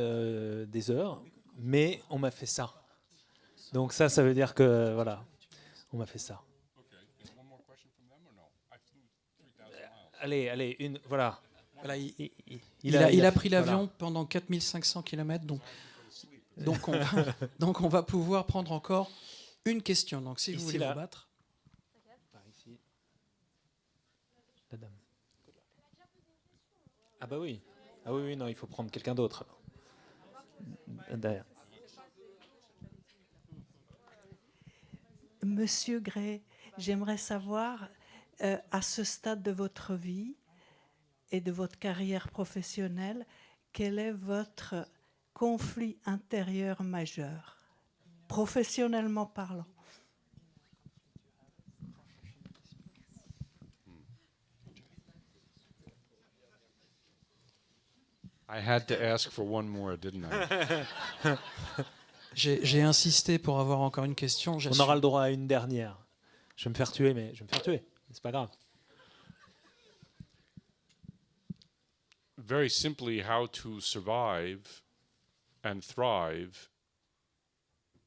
des heures, mais on m'a fait ça. Donc ça veut dire que, voilà, on m'a fait ça. Allez, voilà. Voilà, il a pris l'avion pendant 4500 km, donc on va pouvoir prendre encore une question. Donc si vous voulez vous battre. Ici. La dame. Ah bah oui. Ah oui, non, il faut prendre quelqu'un d'autre. Derrière. Monsieur Gray, j'aimerais savoir, à ce stade de votre vie et de votre carrière professionnelle, quel est votre conflit intérieur majeur, professionnellement parlant? I had to ask for one more, didn't I? J'ai insisté pour avoir encore une question. On aura le droit à une dernière. Je vais me faire tuer, mais c'est pas grave. Very simply, how to survive and thrive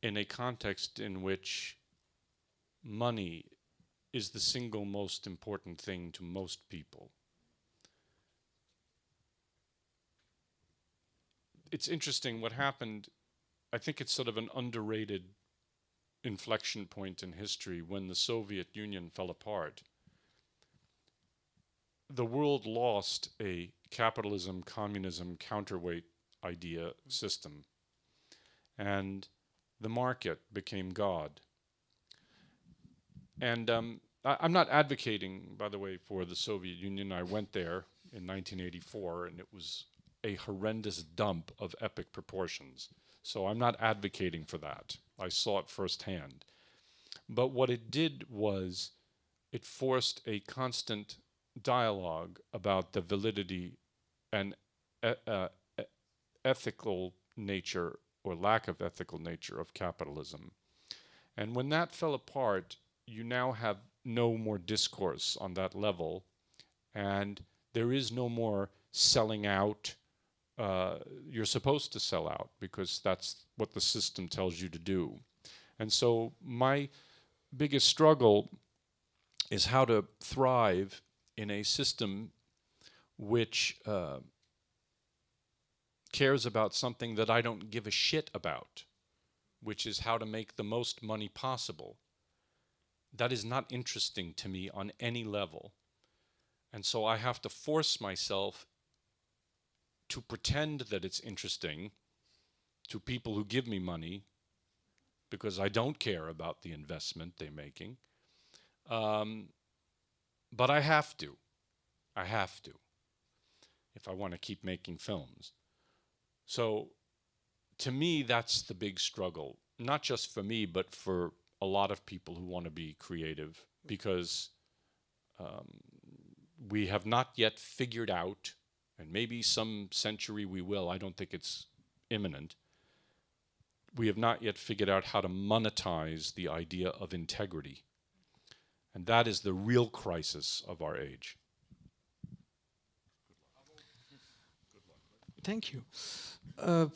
in a context in which money is the single most important thing to most people. It's interesting what happened. I think it's sort of an underrated inflection point in history when the Soviet Union fell apart. The world lost a capitalism, communism, counterweight idea system, and the market became God. And I'm not advocating, by the way, for the Soviet Union. I went there in 1984, and it was a horrendous dump of epic proportions. So I'm not advocating for that. I saw it firsthand. But what it did was it forced a constant dialogue about the validity and ethical nature or lack of ethical nature of capitalism. And when that fell apart, you now have no more discourse on that level, and there is no more selling out. You're supposed to sell out because that's what the system tells you to do. And so my biggest struggle is how to thrive in a system which cares about something that I don't give a shit about, which is how to make the most money possible. That is not interesting to me on any level. And so I have to force myself to pretend that it's interesting to people who give me money because I don't care about the investment they're making. But I have to. I have to if I want to keep making films. So to me, that's the big struggle, not just for me, but for a lot of people who want to be creative, because we have not yet figured out, and maybe some century we will, I don't think it's imminent, we have not yet figured out how to monetize the idea of integrity. And that is the real crisis of our age. Thank you.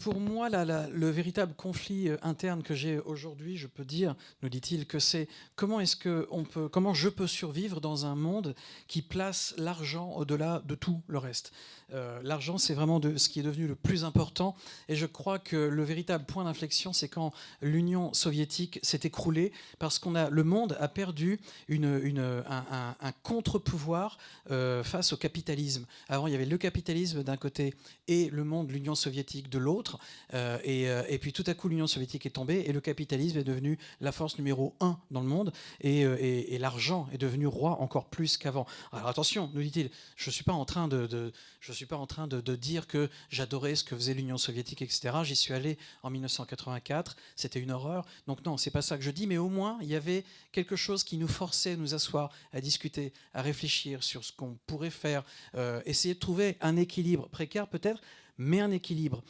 Pour moi, le véritable conflit interne que j'ai aujourd'hui, je peux dire, nous dit-il, que c'est comment je peux survivre dans un monde qui place l'argent au-delà de tout le reste. L'argent, c'est vraiment ce qui est devenu le plus important, et je crois que le véritable point d'inflexion, c'est quand l'Union soviétique s'est écroulée, parce le monde a perdu un contre-pouvoir face au capitalisme. Avant, il y avait le capitalisme d'un côté et le monde, l'Union soviétique de l'autre, et puis tout à coup l'Union soviétique est tombée et le capitalisme est devenu la force numéro 1 dans le monde, et l'argent est devenu roi encore plus qu'avant. Alors attention, nous dit-il, je ne suis pas en train de dire que j'adorais ce que faisait l'Union soviétique, etc. J'y suis allé en 1984, c'était une horreur. Donc non, c'est pas ça que je dis, mais au moins il y avait quelque chose qui nous forçait à nous asseoir, à discuter, à réfléchir sur ce qu'on pourrait faire, essayer de trouver un équilibre précaire peut-être, mais un équilibre.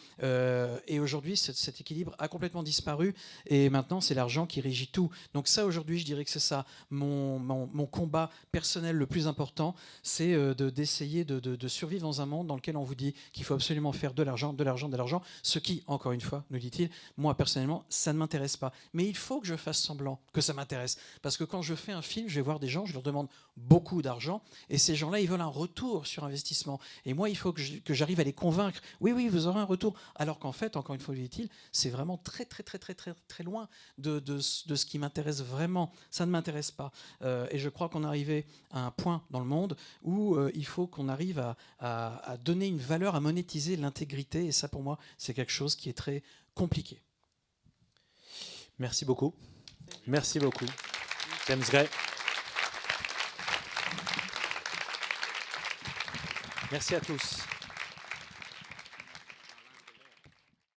Et aujourd'hui, cet équilibre a complètement disparu, et maintenant, c'est l'argent qui régit tout. Donc ça, aujourd'hui, je dirais que c'est ça. Mon combat personnel le plus important, c'est d'essayer de survivre dans un monde dans lequel on vous dit qu'il faut absolument faire de l'argent, de l'argent, de l'argent, ce qui, encore une fois, nous dit-il, moi, personnellement, ça ne m'intéresse pas. Mais il faut que je fasse semblant que ça m'intéresse. Parce que quand je fais un film, je vais voir des gens, je leur demande beaucoup d'argent, et ces gens-là, ils veulent un retour sur investissement. Et moi, il faut que j'arrive à les convaincre. Oui, vous aurez un retour. Alors qu'en fait, encore une fois, dit-il, c'est vraiment très, très, très, très, très, très loin de ce qui m'intéresse vraiment. Ça ne m'intéresse pas. Et je crois qu'on est arrivé à un point dans le monde où il faut qu'on arrive à donner une valeur, à monétiser l'intégrité. Et ça, pour moi, c'est quelque chose qui est très compliqué. Merci beaucoup. Merci beaucoup. James Gray. Merci à tous.